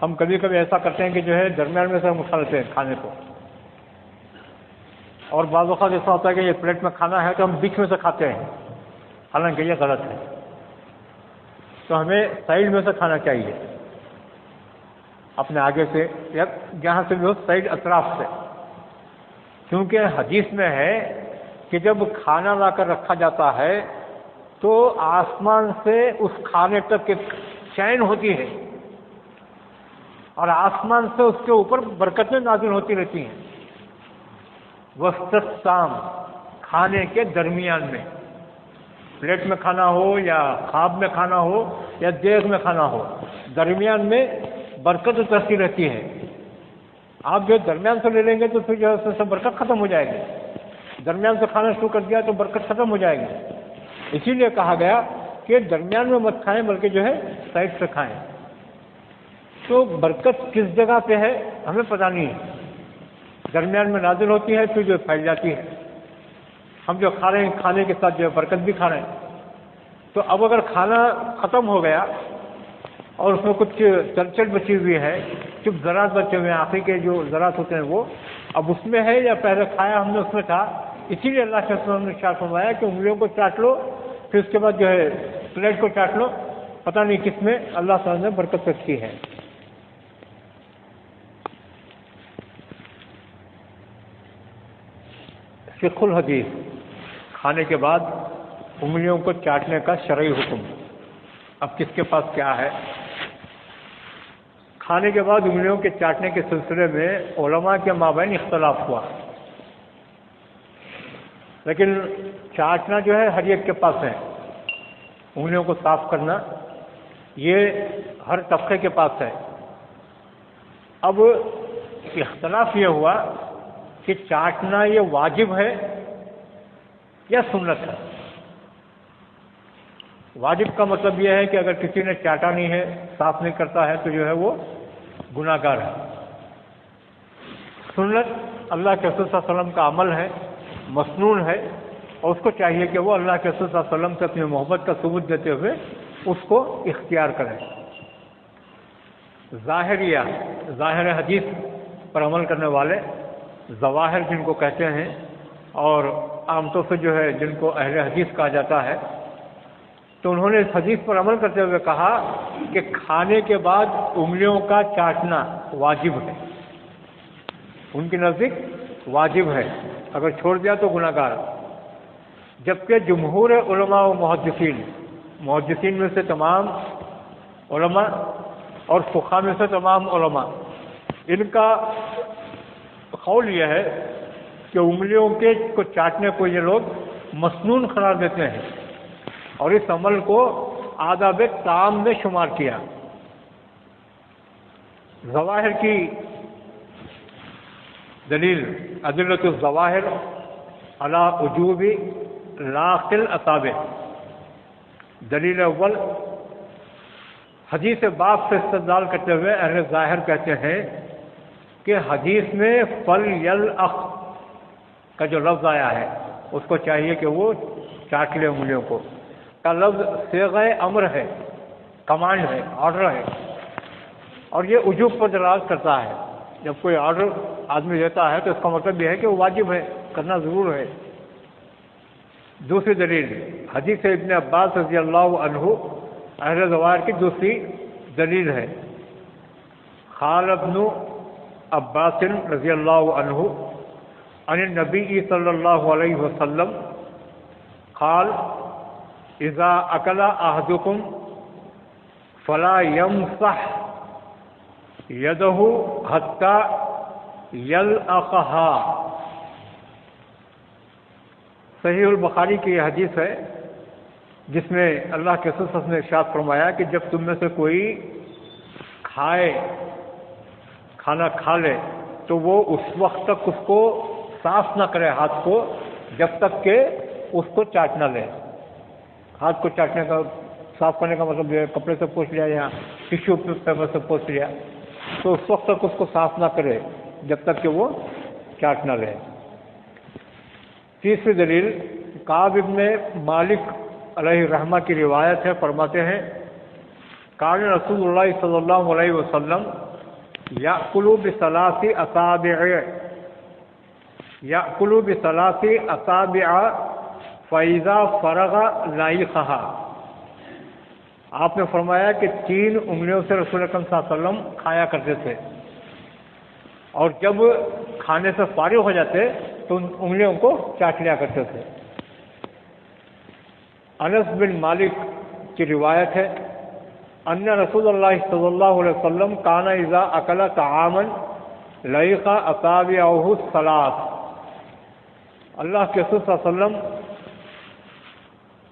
ہم کبھی کبھی ایسا کرتے ہیں کہ جو ہے درمیان میں سے ہم اٹھا لیتے ہیں کھانے کو، اور بعض اوقات ایسا ہوتا ہے کہ یہ پلیٹ میں کھانا ہے تو ہم بیچ میں سے کھاتے ہیں، حالانکہ یہ غلط ہے۔ تو ہمیں سائڈ میں سے کھانا چاہیے، اپنے آگے سے یا جہاں سے بھی ہو، سائڈ اطراف سے، کیونکہ حدیث میں ہے کہ جب کھانا لا کر رکھا جاتا ہے تو آسمان سے اس کھانے تک ایک چین ہوتی ہے، اور آسمان سے اس کے اوپر برکتیں نازل ہوتی رہتی ہیں. وسط الشام، کھانے کے درمیان میں، پلیٹ میں کھانا ہو یا خواب میں کھانا ہو یا دیگ میں کھانا ہو، درمیان میں برکت اترتی رہتی ہے. آپ جو درمیان سے لے لیں گے تو پھر جو ہے اس سے برکت ختم ہو جائے گی. درمیان سے کھانا شروع کر دیا تو برکت ختم ہو جائے گی. اسی لیے کہا گیا کہ درمیان میں مت کھائیں بلکہ جو ہے سائڈ سے کھائیں. تو برکت کس جگہ پہ ہے ہمیں پتہ نہیں ہے. درمیان میں نازل ہوتی ہے پھر جو پھیل جاتی ہے. ہم جو کھا رہے ہیں کھانے کے ساتھ جو ہے برکت بھی کھا رہے ہیں. تو اب اگر کھانا ختم ہو گیا اور اس میں کچھ چرچٹ بچی ہوئی ہے، چپ ذرات بچے ہوئے ہیں، آخری کے جو ذرات ہوتے ہیں وہ اب اس میں ہے یا پہلے کھایا ہم نے اس میں تھا، اسی لیے اللہ کے رسول نے ارشاد فرمایا کہ انگلیوں کو چاٹ لو، پھر اس کے بعد جو ہے پلیٹ کو چاٹ لو. پتہ نہیں کس میں اللہ تعالیٰ نے برکت رکھی ہے. فقہ الحدیث، کھانے کے بعد انگلیوں کو چاٹنے کا شرعی حکم. اب کس کے پاس کیا ہے؟ کھانے کے بعد انگلیوں کے چاٹنے کے سلسلے میں علماء کے مابین اختلاف ہوا، لیکن چاٹنا جو ہے ہر ایک کے پاس ہے. انگلیوں کو صاف کرنا یہ ہر طبقے کے پاس ہے. اب اختلاف یہ ہوا کہ چاٹنا یہ واجب ہے یا سنت ہے. واجب کا مطلب یہ ہے کہ اگر کسی نے چاٹا نہیں ہے، صاف نہیں کرتا ہے تو جو ہے وہ گناہ گار ہے. سنت اللہ کے رسول صلی اللہ علیہ وسلم کا عمل ہے، مسنون ہے، اور اس کو چاہیے کہ وہ اللہ کے رسول صلی اللہ علیہ وسلم سے اپنی محبت کا ثبوت دیتے ہوئے اس کو اختیار کرے. ظاہریہ، ظاہر حدیث پر عمل کرنے والے، ظواہر جن کو کہتے ہیں، اور عام طور سے جو ہے جن کو اہل حدیث کہا جاتا ہے، تو انہوں نے اس حدیث پر عمل کرتے ہوئے کہا کہ کھانے کے بعد انگلیوں کا چاٹنا واجب ہے. ان کے نزدیک واجب ہے، اگر چھوڑ دیا تو گناہ گار. جبکہ جمہور علماء و محدثین میں سے تمام علماء اور فقہاء میں سے تمام علماء، ان کا قول یہ ہے کہ انگلیوں کے کو چاٹنے کو یہ لوگ مسنون قرار دیتے ہیں اور اس عمل کو آداب طعام میں شمار کیا. ظواہر کی دلیل، ادلۃ الظواہر علی وجوب لاق الاصابع. دلیل اول، حدیث باب سے استدلال کرتے ہوئے اہل ظاہر کہتے ہیں کہ حدیث میں فل یلعق کا جو لفظ آیا ہے اس کو چاہیے کہ وہ چاٹ لے انگلیوں کو. کا لفظ صیغہ امر ہے، کمانڈ ہے، آرڈر ہے، اور یہ وجوب پر دلالت کرتا ہے. جب کوئی آرڈر آدمی دیتا ہے تو اس کا مطلب یہ ہے کہ وہ واجب ہے، کرنا ضرور ہے. دوسری دلیل، حدیث ابن عباس رضی اللہ عنہ، اہل ظواہر کی دوسری دلیل ہے. قال ابن عباس رضی اللہ عنہ عن النبی صلی اللہ علیہ وسلم قال اذا اکل احدکم فلا یمسح یدہ حتی یلعقها. صحیح البخاری کی یہ حدیث ہے جس میں اللہ کے رسول صلی اللہ علیہ وسلم نے ارشاد فرمایا کہ جب تم میں سے کوئی کھانا کھا لے تو وہ اس وقت تک اس کو صاف نہ کرے ہاتھ کو جب تک کہ اس کو چاٹ نہ لے. ہاتھ کو چاٹنے کا، صاف کرنے کا مطلب جو ہے کپڑے سے پوچھ لیا یا ٹیشو پیپر سے پوچھ لیا، تو اس وقت تک اس کو صاف نہ کرے جب تک کہ وہ چاٹ نہ لے. تیسری دلیل، کعب ابن مالک علیہ رحمہ کی روایت ہے، فرماتے ہیں کان رسول اللہ صلی اللہ علیہ وسلم یأکل بثلاث اصابع فاذا فرغ لائقها. آپ نے فرمایا کہ 3 انگلیوں سے رسول اکرم صلی اللہ علیہ وسلم کھایا کرتے تھے، اور جب کھانے سے فارغ ہو جاتے تو ان انگلیوں کو چاٹ لیا کرتے تھے. انس بن مالک کی روایت ہے ان رسول اللہ صلی اللہ علیہ وسلم کان اذا اکل طعاما لئق اصابعہ الثلاث، اللہ کے رسول صلی اللہ علیہ وسلم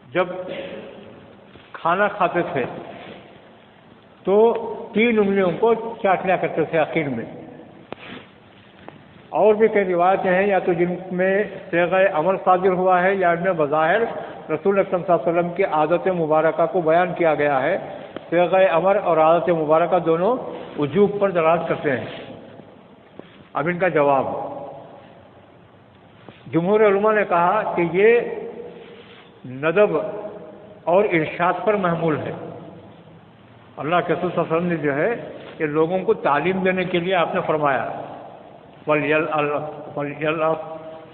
جب کھانا کھاتے تھے تو 3 انگلیوں کو چاٹ لیا کرتے تھے آخر میں۔ اور بھی کئی روایتیں ہیں یا تو جن میں صیغہ امر صادر ہوا ہے یا ان میں بظاہر رسول اکرم صلی اللہ علیہ وسلم کی عادت مبارکہ کو بیان کیا گیا ہے۔ صیغہ امر اور عادت مبارکہ دونوں وجوب پر دلالت کرتے ہیں۔ اب ان کا جواب، جمہور علماء نے کہا کہ یہ ندب اور ارشاد پر محمول ہے۔ اللہ کے رسول صلی اللہ علیہ وسلم نے جو ہے کہ لوگوں کو تعلیم دینے کے لیے آپ نے فرمایا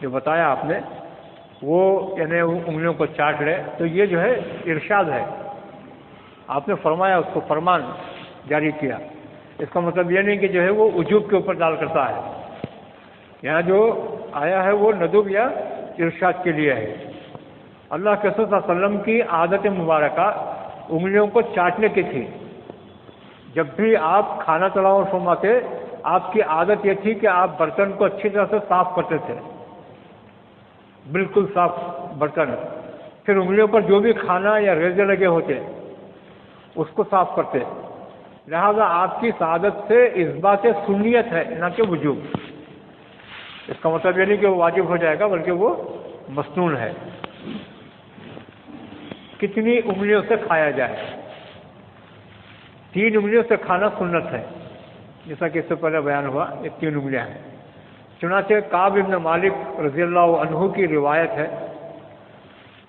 جو بتایا آپ نے وہ یعنی انگلیوں کو چاٹ لے، تو یہ جو ہے ارشاد ہے، آپ نے فرمایا، اس کو فرمان جاری کیا۔ اس کا مطلب یہ نہیں کہ جو ہے وہ وجوب کے اوپر دال کرتا ہے، یہاں جو آیا ہے وہ ندب یا ارشاد کے لیے ہے۔ اللہ کے رسول صلی اللہ علیہ وسلم کی عادت مبارکہ انگلیوں کو چاٹنے کی تھی۔ جب بھی آپ کھانا تناول فرماتے آپ کی عادت یہ تھی کہ آپ برتن کو اچھی طرح سے صاف کرتے تھے، بالکل صاف برتن، پھر انگلیوں پر جو بھی کھانا یا ریزے لگے ہوتے اس کو صاف کرتے۔ لہذا آپ کی عادت سے اس بات سنیت ہے نہ کہ وجوب۔ اس کا مطلب یہ نہیں کہ وہ واجب ہو جائے گا بلکہ وہ مسنون ہے۔ کتنی انگلیوں سے کھایا جائے؟ 3 انگلیوں سے کھانا سنت ہے، جیسا کہ اس سے پہلے بیان ہوا، یہ 3 انگلیاں ہیں۔ چنانچہ کعب بن مالک رضی اللہ عنہ کی روایت ہے،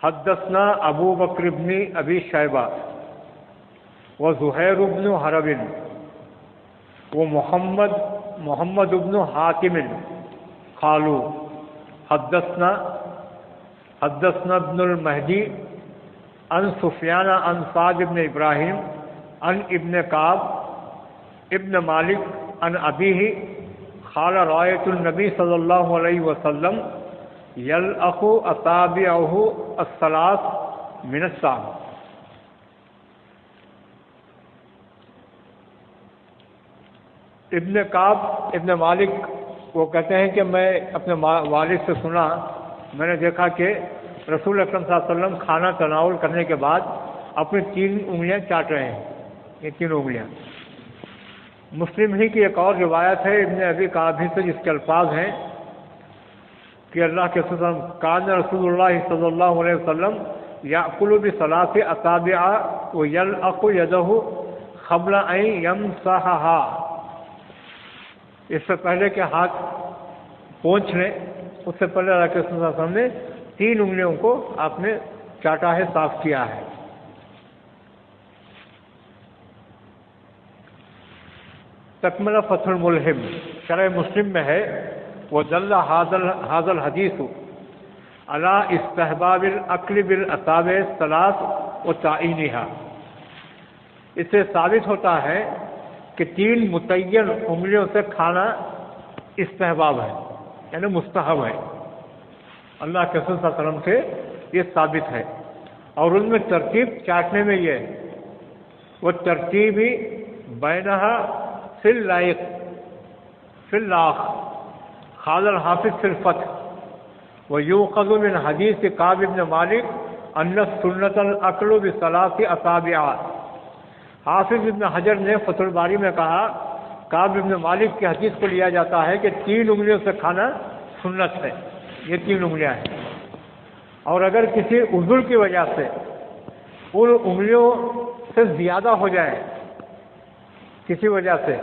حدثنا ابو بکر بن ابی شیبہ و زہیر بن حرب و محمد بن حاتم قالوا حدثنا ابن المہدی عن سفیان عن سعد بن ابراہیم عن ابن کعب ابن مالک عن ابیہ قال رأیت النبی صلی اللہ علیہ وسلم یلعق اصابعہ الثلاث من السام۔ ابن کعب ابن مالک وہ کہتے ہیں کہ میں اپنے والد سے سنا، میں نے دیکھا کہ رسول اکرم صلی اللہ علیہ وسلم کھانا تناول کرنے کے بعد اپنی 3 انگلیاں چاٹ رہے ہیں، یہ 3 انگلیاں۔ مسلم ہی کی ایک اور روایت ہے ابن ابی کعب سے جس کے الفاظ ہیں کہ اللہ کے رسول کان رسول اللہ صلی اللہ علیہ وسلم یأکل بثلاث اصابع ویلعق یدہ قبل ان یمسحھا، اس سے پہلے کہ ہاتھ پونچھ لیں اس سے پہلے اللہ کے رسول صلی اللہ علیہ وسلم نے 3 انگلیوں کو آپ نے چاٹا ہے، صاف کیا ہے۔ تکملہ فتح الملہم شرح مسلم میں ہے، وَدَلَّ هَذَا الْحَدِيثُ عَلَى اسْتِحْبَابِ الْأَكْلِ بِالْأَصَابِعِ الثَّلَاثِ وَتَعْیِینِهَا، اس سے ثابت ہوتا ہے کہ 3 متعین انگلیوں سے کھانا استحباب ہے، یعنی مستحب ہے۔ اللہ کے رسول صلی اللہ علیہ وسلم سے یہ ثابت ہے، اور ان میں ترتیب چاٹنے میں یہ ہے، وہ ترتیب ہی بینہا فی اللائق فی اللاخ قال الحافظ فی الفتح ویوخذ من حدیث کعب بن مالک ان سنت الاکل بثلاث اصابع۔ حافظ ابن حجر نے فتح الباری میں کہا کعب بن مالک کی حدیث کو لیا جاتا ہے کہ 3 انگلیوں سے کھانا سنت ہے، یہ 3 انگلیاں ہیں، اور اگر کسی عذر کی وجہ سے ان انگلیوں سے زیادہ ہو جائے، کسی وجہ سے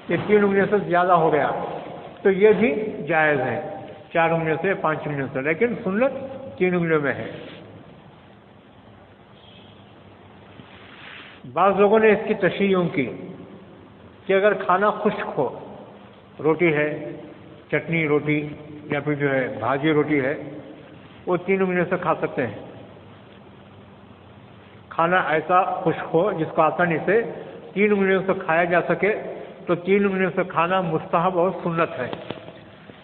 یہ 3 انگلیوں سے زیادہ ہو گیا تو یہ بھی جائز ہے، 4 انگلیوں سے 5 انگلیوں سے، لیکن سنت 3 انگلیوں میں ہے۔ بعض لوگوں نے اس کی تشریح یوں کی کہ اگر کھانا خشک ہو، روٹی ہے، چٹنی روٹی یا پھر جو ہے بھاجی روٹی ہے، وہ 3 انگلیوں سے کھا سکتے ہیں۔ کھانا ایسا خشک ہو جس کو آسانی سے 3 انگلیوں سے کھایا جا سکے تو 3 انگلیوں سے کھانا مستحب اور سنت ہے۔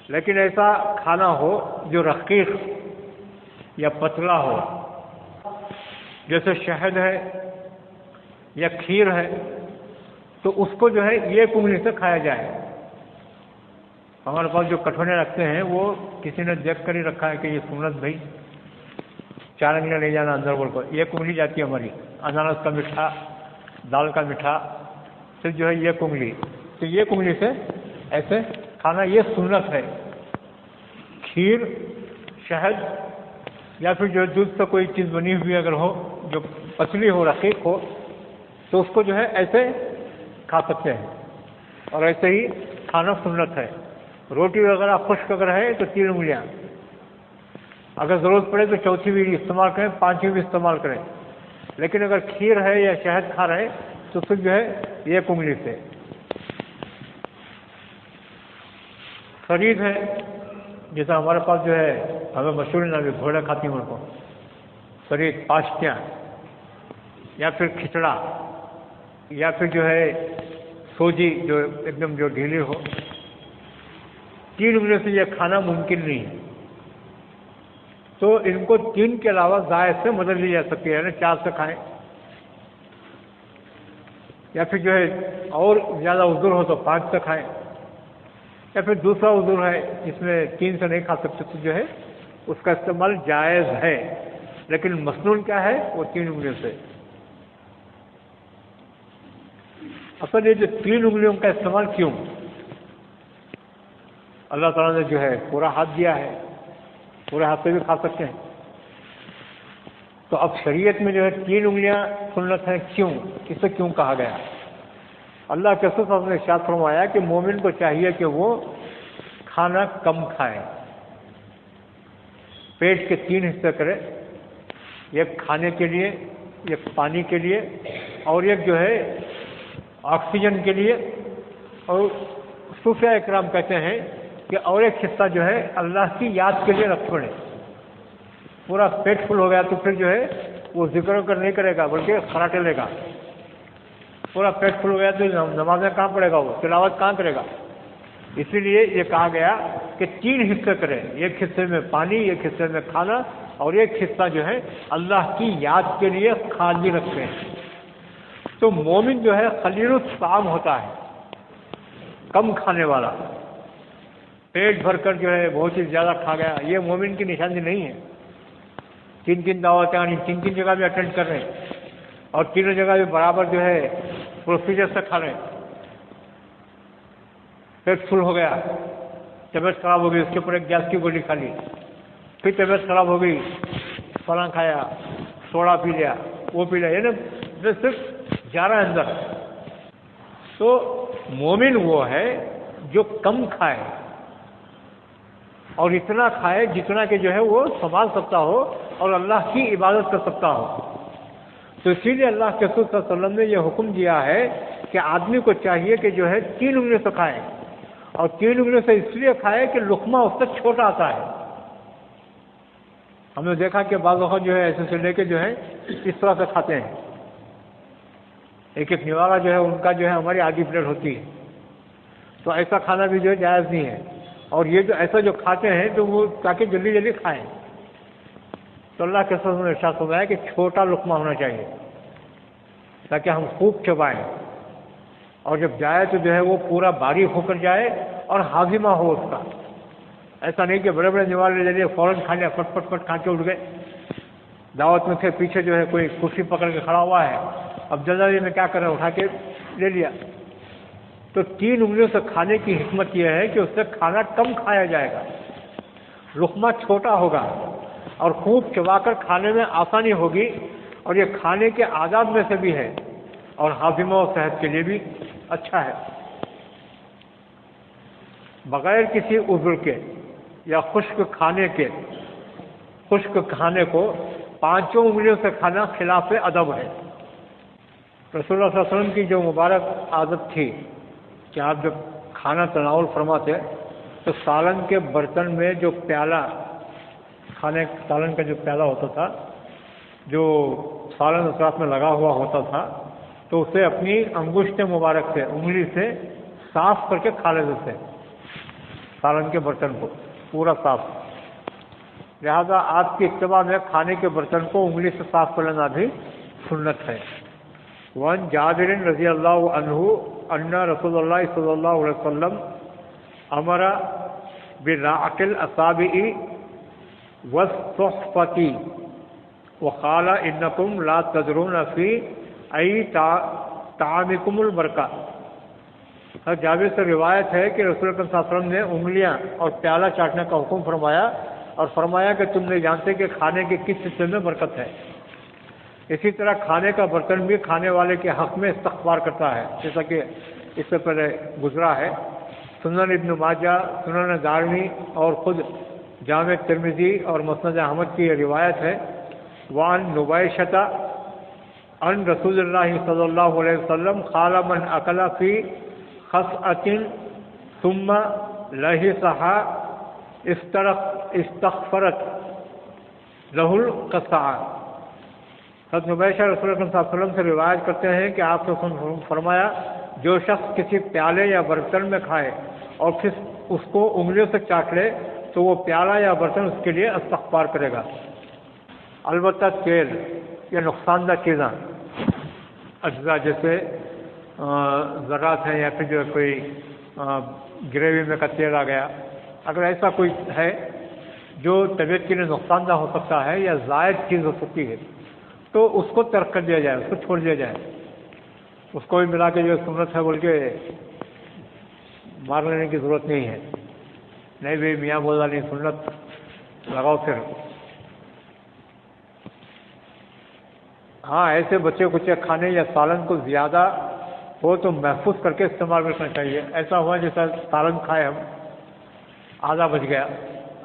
لیکن ایسا کھانا ہو جو رقیق یا پتلا ہو، جیسے شہد ہے یا کھیر ہے تو اس کو جو ہے ایک انگلی سے کھایا جائے. ہمارے پاس جو کٹھونے رکھتے ہیں وہ کسی نے دیکھ کر ہی رکھا ہے کہ یہ سنت بھائی 4 انگلیاں لے جانا اندر بول کو، ایک انگلی جاتی ہے ہماری، انانس کا میٹھا، دال کا میٹھا، پھر جو ہے ایک انگلی، تو ایک انگلی سے ایسے کھانا یہ سنت ہے. کھیر، شہد یا پھر جو دودھ سے کوئی چیز بنی ہوئی اگر ہو جو پتلی ہو، رقیق ہو، تو اس کو جو ہے ایسے کھا سکتے ہیں اور ایسے ہی کھانا سنت ہے. روٹی وغیرہ خشک اگر ہے تو 3 انگلیاں، اگر ضرورت پڑے تو چوتھی بھی استعمال کریں، 5ویں بھی استعمال کریں. لیکن اگر کھیر ہے یا شہد کھا رہے تو پھر جو ہے ایک انگلی سے. فرید ہے، جیسا ہمارے پاس جو ہے ہمیں مشہور نام ہے، گھوڑا کھاتی ہوں ان کو، فرید، پاشتیاں، یا پھر کھچڑا، یا پھر جو ہے سوجی جو ایک دم جو ڈھیلی ہو. 3 انگلیوں سے یہ کھانا ممکن نہیں ہے، تو ان کو 3 کے علاوہ زائد سے مدد لی جا سکتی ہے، یعنی 4 سے کھائیں. یا پھر جو ہے اور زیادہ عذر ہو تو 5 سے کھائیں، یا پھر دوسرا عذر ہے جس میں 3 سے نہیں کھا سکتے تو جو ہے اس کا استعمال جائز ہے، لیکن مسنون کیا ہے وہ 3 انگلیوں سے. اصل یہ جو 3 انگلیوں کا استعمال کیوں؟ اللہ تعالیٰ نے جو ہے پورا ہاتھ دیا ہے، پورے ہاتھ سے بھی کھا سکتے ہیں. تو اب شریعت میں جو ہے 3 انگلیاں سنت ہیں، کیوں؟ اسے کیوں کہا گیا؟ اللہ کے رسول صلی اللہ علیہ وسلم نے ارشاد فرمایا کہ مومن کو چاہیے کہ وہ کھانا کم کھائے، پیٹ کے 3 حصے کرے، ایک کھانے کے لیے، ایک پانی کے لیے، اور ایک جو ہے آکسیجن کے لیے. اور صوفیہ اکرام کہتے ہیں کہ اور ایک حصہ جو ہے اللہ کی یاد کے لیے رکھ چھوڑے. پورا پیٹ فل ہو گیا تو پھر جو ہے وہ ذکر و کر نہیں کرے گا بلکہ خراٹے لے گا. پورا پیٹ فل ہو گیا تو نمازیں کہاں پڑے گا، وہ تلاوت کہاں کرے گا؟ اسی لیے یہ کہا گیا کہ 3 حصے کریں، ایک حصے میں پانی، ایک حصے میں کھانا، اور ایک حصہ جو ہے اللہ کی یاد کے لیے خالی رکھتے ہیں. تو مومن جو ہے قلیل الطعام ہوتا ہے، کم کھانے والا. پیٹ بھر کر جو ہے بہت ہی زیادہ کھا گیا، یہ مومن کی نشانی نہیں ہے. 3 دعوتیں آنی، 3 جگہ بھی اٹینڈ کر رہے ہیں اور 3 جگہ بھی برابر جو ہے پروسیجر سے کھا رہے ہیں. پیٹ فل ہو گیا، طبیعت خراب ہو گئی، اس کے اوپر ایک گیس کی گولی کھا لی، پھر طبیعت خراب ہو گئی، فلاں کھایا، سوڈا پی لیا، وہ پی لیا، یعنی صرف جا رہا ہے اندر. تو مومن وہ ہے جو کم کھائے اور اتنا کھائے جتنا کہ جو ہے وہ سنبھال سکتا ہو اور اللہ کی عبادت کر سکتا ہو. تو اسی لیے اللہ کے رسول صلی اللہ علیہ وسلم نے یہ حکم دیا ہے کہ آدمی کو چاہیے کہ جو ہے 3 انگلیوں سے کھائے، اور 3 انگلیوں سے اس لیے کھائے کہ لقمہ اس سے چھوٹا آتا ہے. ہم نے دیکھا کہ بعض وقت جو ہے ایسے سے لے کے جو ہے اس طرح سے کھاتے ہیں. ایک نوارا جو ہے ان کا جو ہے ہماری آدھی پلیٹ ہوتی ہے، تو ایسا کھانا بھی جو ہے جائز نہیں ہے. اور یہ جو ایسا جو کھاتے ہیں تو وہ تاکہ جلدی جلدی کھائیں. تو اللہ کے رسول نے ارشاد فرمایا کہ چھوٹا لقمہ ہونا چاہیے تاکہ ہم خوب چبائیں، اور جب جائے تو جو ہے وہ پورا باریک ہو کر جائے اور ہاضمہ ہو اس کا. ایسا نہیں کہ بڑے بڑے نوالے لے لیے فوراً کھا لیا، پٹ پٹ پٹ کھا کے اٹھ گئے. دعوت میں تھے، پیچھے جو ہے کوئی کرسی پکڑ کے کھڑا ہوا ہے، اب جلدی میں کیا کریں، اٹھا کے لے لیا. تو 3 انگلیوں سے کھانے کی حکمت یہ ہے کہ اس سے کھانا کم کھایا جائے گا، لقمہ چھوٹا ہوگا اور خوب چبا کر کھانے میں آسانی ہوگی، اور یہ کھانے کے آداب میں سے بھی ہے اور ہاضمہ و صحت کے لیے بھی اچھا ہے. بغیر کسی عذر کے یا خشک کھانے کے، خشک کھانے کو 5 انگلیوں سے کھانا خلاف ادب ہے. رسول اللہ صلی اللہ علیہ وسلم کی جو مبارک عادت تھی کہ آپ جب کھانا تناول فرماتے تو سالن کے برتن میں جو پیالہ، سالن کا جو پیالہ ہوتا تھا، جو سالن اطراف میں لگا ہوا ہوتا تھا، تو اسے اپنی انگشت مبارک سے، انگلی سے صاف کر کے کھا لیتے تھے. سالن کے برتن کو پورا صاف. لہذا آپ کی اتباع میں کھانے کے برتن کو انگلی سے صاف کر لینا بھی سنت ہے. وعن جابر رضی اللہ عنہ ان رسول اللہ صلی اللہ علیہ وسلم امر براعق الاصابع والصحفۃ وقال انکم لا تدرون فی ای طعامکم البرکہ۔ حضرت جابر سے روایت ہے کہ رسول اللہ صلی اللہ علیہ وسلم نے انگلیاں اور پیالہ چاٹنے کا حکم فرمایا اور فرمایا کہ تم نہیں جانتے کہ کھانے کے کس حصے میں برکت ہے۔ اسی طرح کھانے کا برتن بھی کھانے والے کے حق میں استغفار کرتا ہے، جیسا کہ اس سے پہلے گزرا ہے۔ سنن ابن ماجہ، سنن دارمی اور خود جامع ترمذی اور مسند احمد کی یہ روایت ہے۔ وعن نبیشۃ عن رسول اللہ صلی اللہ علیہ وسلم قال من اکل فی خصعۃ ثم لہثها استغفرت لہ القصعۃ۔ حضرت نبیشہ رسول اللہ صلی اللہ علیہ وسلم سے روایت کرتے ہیں کہ آپ نے فرمایا جو شخص کسی پیالے یا برتن میں کھائے اور پھر اس کو انگلیوں سے چاٹ لے تو وہ پیالہ یا برتن اس کے لیے استغفار کرے گا۔ البتہ تیل یا نقصان دہ چیزیں اجزاء جیسے ذرات ہیں یا پھر جو کوئی گریوی میں کا تیل آ گیا، اگر ایسا کوئی ہے جو طبیعت کے لیے نقصان دہ ہو سکتا ہے یا زائد چیز ہو سکتی ہے تو اس کو ترک کر دیا جائے، اس کو چھوڑ دیا جائے۔ اس کو بھی ملا کے جو سنت ہے بول کے مار لینے کی ضرورت نہیں ہے۔ نہیں بھائی میاں بولا نہیں، سنت لگاؤ پھر۔ ہاں ایسے بچے کچے کھانے یا سالن کو زیادہ ہو تو محفوظ کر کے استعمال کرنا چاہیے۔ ایسا ہوا جیسا سالن کھائے ہم، آدھا بچ گیا،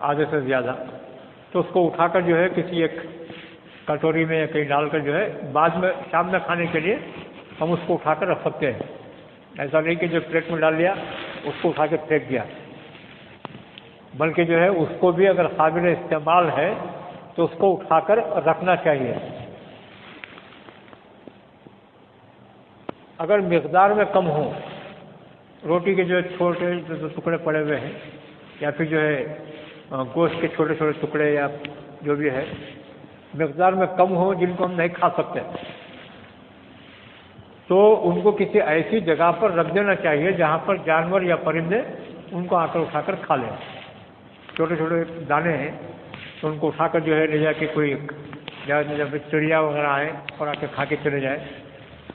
آدھے سے زیادہ، تو اس کو اٹھا کر جو ہے کسی ایک کٹوری میں یا کہیں ڈال کر جو ہے بعد میں شام میں کھانے کے لیے ہم اس کو اٹھا کر رکھ سکتے ہیں۔ ایسا نہیں کہ جو پلیٹ میں ڈال لیا اس کو اٹھا کے پھینک دیا، بلکہ جو ہے اس کو بھی اگر قابل استعمال ہے تو اس کو اٹھا کر رکھنا چاہیے۔ اگر مقدار میں کم ہو، روٹی کے جو چھوٹے ٹکڑے پڑے ہوئے ہیں یا پھر جو ہے گوشت کے چھوٹے چھوٹے ٹکڑے یا جو بھی ہے مقدار میں کم ہو جن کو ہم نہیں کھا سکتے تو ان کو کسی ایسی جگہ پر رکھ دینا چاہیے جہاں پر جانور یا پرندے ان کو آ کر اٹھا کر کھا لیں۔ چھوٹے چھوٹے دانے ہیں تو ان کو اٹھا کر جو ہے لے جا کے کوئی جب چڑیا وغیرہ آئے اور آ کے کھا کے چلے جائے،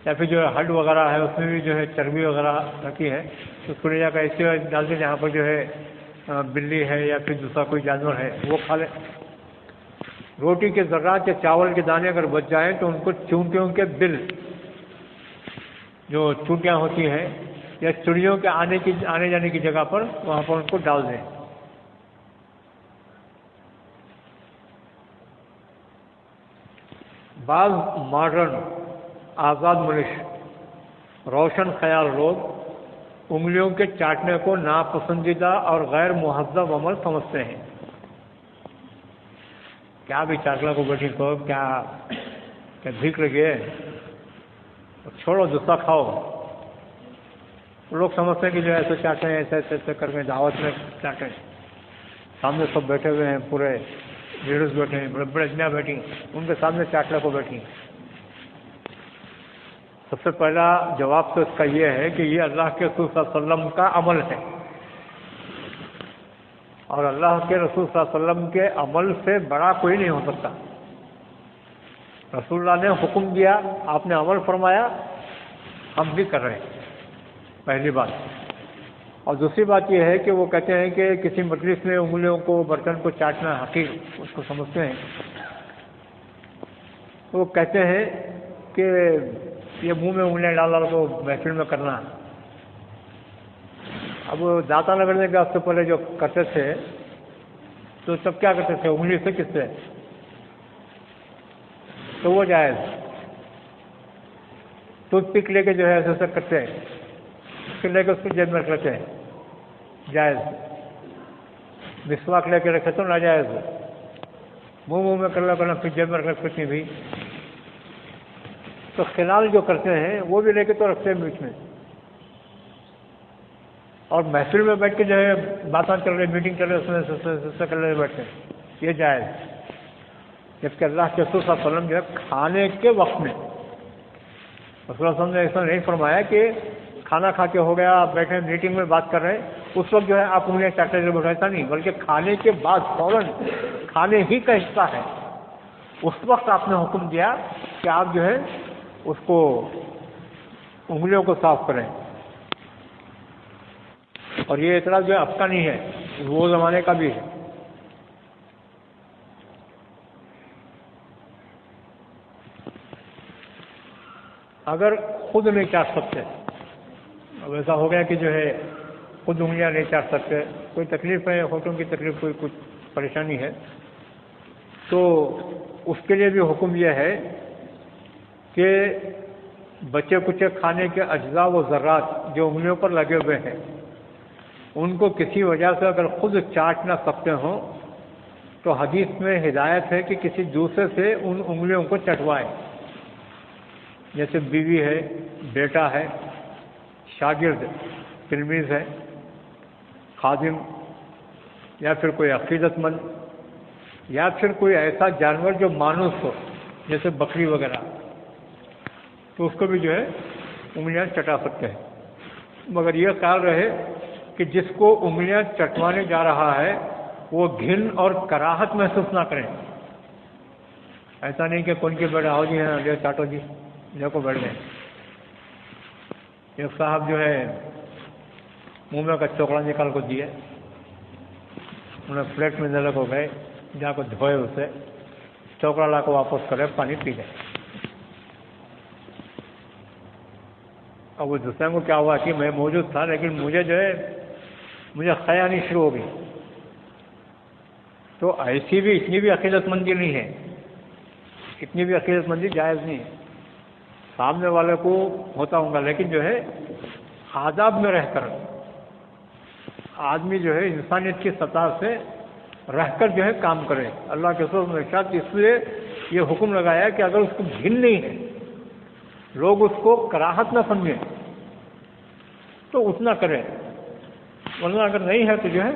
یا پھر جو ہے ہڈ وغیرہ ہے اس میں بھی جو ہے چربی وغیرہ رکھی ہے تو اس کو لے جا کر ایسے ڈال دیں جہاں پر جو ہے بلی ہے یا پھر دوسرا کوئی جانور ہے وہ کھا لے۔ روٹی کے ذرات یا چاول کے دانے اگر بچ جائیں تو ان کو چونٹیوں کے بل، جو چونٹیاں ہوتی ہیں یا چڑیوں کے آنے جانے کی جگہ پر وہاں پر ان کو ڈال دیں۔ بعض ماڈرن آزاد منش روشن خیال لوگ انگلیوں کے چاٹنے کو ناپسندیدہ اور غیر مہذب عمل سمجھتے ہیں۔ کیا بھی چاٹلا کو بیٹھی کو کیا بھیک لگی ہے، چھوڑو دوسرا کھاؤ۔ لوگ سمجھتے ہیں کہ جو ایسے چاٹیں ایسے ایسے کر کے دعوت میں چاٹیں، سامنے سب بیٹھے ہوئے ہیں، پورے لیڈرز بیٹھے ہیں، بڑے بڑے اجمیاں بیٹھی، ان کے سامنے چاٹلا کو بیٹھی۔ سب سے پہلا جواب تو اس کا یہ ہے کہ یہ اللہ کے رسول صلی اللہ علیہ وسلم کا عمل ہے، اور اللہ کے رسول صلی اللہ علیہ وسلم کے عمل سے بڑا کوئی نہیں ہو سکتا۔ رسول اللہ نے حکم دیا، آپ نے عمل فرمایا، ہم بھی کر رہے ہیں، پہلی بات۔ اور دوسری بات یہ ہے کہ وہ کہتے ہیں کہ کسی مجلس میں انگلیوں کو برتن کو چاٹنا حقیر اس کو سمجھتے ہیں، وہ کہتے ہیں کہ یہ منہ میں انگلیاں ڈال کو محفل میں کرنا۔ اب داتا لگنے کا اس سے پہلے جو کرتے تھے تو سب کیا کرتے تھے، انگلی سے کس سے، تو وہ جائز۔ ٹوتھ پک لے کے جو ہے ایسے کرتے ہیں، اس کو لے کے اس کو جیب میں رکھ لیتے ہیں، جائز۔ مسواک لے کے رکھے تو ناجائز، منہ میں کر کرنا پھر جیب میں رکھ سکتی بھی۔ تو خلال جو کرتے ہیں وہ بھی لے کے تو رکھتے ہیں بیچ میں، اور محفل میں بیٹھ کے جو ہے باتیں چل رہی، میٹنگ چل رہی، اس میں سے کر رہے بیٹھتے ہیں، یہ جائز۔ جبکہ اللہ کے رسول صلی اللہ علیہ وسلم جو ہے کھانے کے وقت میں رسول اللہ صلی اللہ علیہ وسلم نے ایسا نہیں فرمایا کہ کھانا کھا کے ہو گیا، آپ بیٹھے میٹنگ میں بات کر رہے ہیں، اس وقت جو ہے آپ انگلیاں چاٹتے ہوئے بیٹھا، ایسا نہیں، بلکہ کھانے کے بعد فوراً کھانے ہی کا حصہ ہے، اس وقت آپ نے حکم دیا کہ آپ جو ہے اس کو انگلیوں کو صاف کریں. اور یہ اعتراض جو ہے اب کا نہیں ہے، وہ زمانے کا بھی ہے. اگر خود نہیں چاٹ سکتے، اب ایسا ہو گیا کہ جو ہے خود انگلیاں نہیں چاٹ سکتے، کوئی تکلیف ہے، ہونٹوں کی تکلیف، کوئی کچھ پریشانی ہے، تو اس کے لیے بھی حکم یہ ہے کہ بچے کچے کھانے کے اجزاء و ذرات جو انگلیوں پر لگے ہوئے ہیں ان کو کسی وجہ سے اگر خود چاٹ نہ سکتے ہوں تو حدیث میں ہدایت ہے کہ کسی دوسرے سے ان انگلیوں کو چٹوائے، جیسے بیوی ہے، بیٹا ہے، شاگرد تلمیذ ہے، خادم، یا پھر کوئی عقیدت مند، یا پھر کوئی ایسا جانور جو مانوس ہو جیسے بکری وغیرہ، تو اس کو بھی جو ہے انگلیاں چٹا سکتے ہیں، مگر یہ خیال رہے کہ جس کو انگلیاں چٹوانے جا رہا ہے وہ گھن اور کراہت محسوس نہ کریں. ایسا نہیں کہ کون کے بیٹھا ہو جی ہیں چاٹو جی کو بیٹھ گئے. ایک صاحب جو ہے منہ میں کا چوکڑا نکال کو دیے، انہیں پلیٹ میں دلے کو گئے، جا کو دھوئے، اسے چوکڑا لا کو واپس کرے، پانی پی گئے. اب وہ دوسرے کو کیا ہوا کہ میں موجود تھا لیکن مجھے جو ہے مجھے خیا نہیں شروع ہو گئی. تو ایسی بھی اتنی بھی عقیدت مندی نہیں ہے، اتنی بھی عقیدت مندی جائز نہیں ہے. سامنے والے کو ہوتا ہوں گا، لیکن جو ہے آداب میں رہ کر آدمی جو ہے انسانیت کی سطح سے رہ کر جو ہے کام کرے. اللہ کے رسول نے ارشاد اس لیے یہ حکم لگایا کہ اگر اس کو گھن نہیں ہے، لوگ اس کو کراہت نہ سمجھیں تو اتنا کریں، ورنہ اگر نہیں ہے تو جو ہے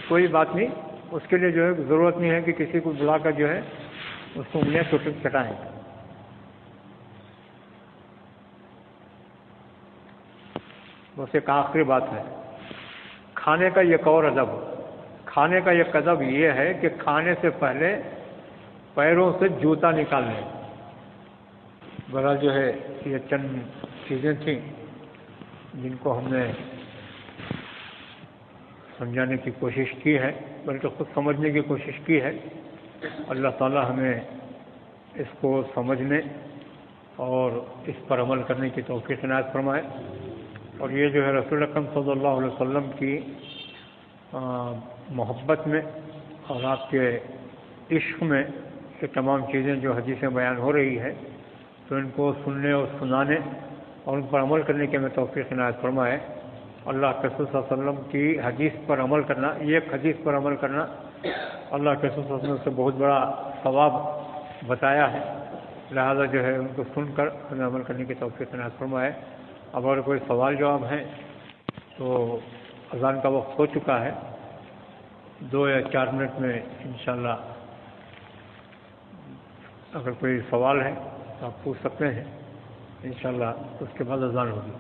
کوئی بات نہیں، اس کے لیے جو ہے ضرورت نہیں ہے کہ کسی کو بلا کر جو ہے اس کو انگلیاں چٹائیں. بس ایک آخری بات ہے، کھانے کا ایک اور ادب، کھانے کا ایک ادب یہ ہے کہ کھانے سے پہلے پیروں سے جوتا نکال لیں. بہرحال جو ہے یہ چند چیزیں تھیں جن کو ہم نے سمجھانے کی کوشش کی ہے، بلکہ خود سمجھنے کی کوشش کی ہے. اللہ تعالی ہمیں اس کو سمجھنے اور اس پر عمل کرنے کی توفیق عنایت فرمائے. اور یہ جو ہے رسول اکرم صلی اللہ علیہ وسلم کی محبت میں اور آپ کے عشق میں یہ تمام چیزیں جو حدیثیں بیان ہو رہی ہے تو ان کو سننے اور سنانے اور ان پر عمل کرنے کی ہمیں توفیق عنایت فرمائے. اللہ کے رسول صلی اللہ علیہ وسلم کی حدیث پر عمل کرنا، ایک حدیث پر عمل کرنا اللہ کے رسول صلی اللہ علیہ وسلم سے بہت بڑا ثواب بتایا ہے، لہذا جو ہے ان کو سن کر ہمیں عمل کرنے کی توفیق عنایت فرمائے. اب اگر کوئی سوال جواب ہیں تو اذان کا وقت ہو چکا ہے، 2 یا 4 منٹ میں انشاءاللہ اگر کوئی سوال ہے تو آپ پوچھ سکتے ہیں، انشاءاللہ اس کے بعد اذان ہوگی.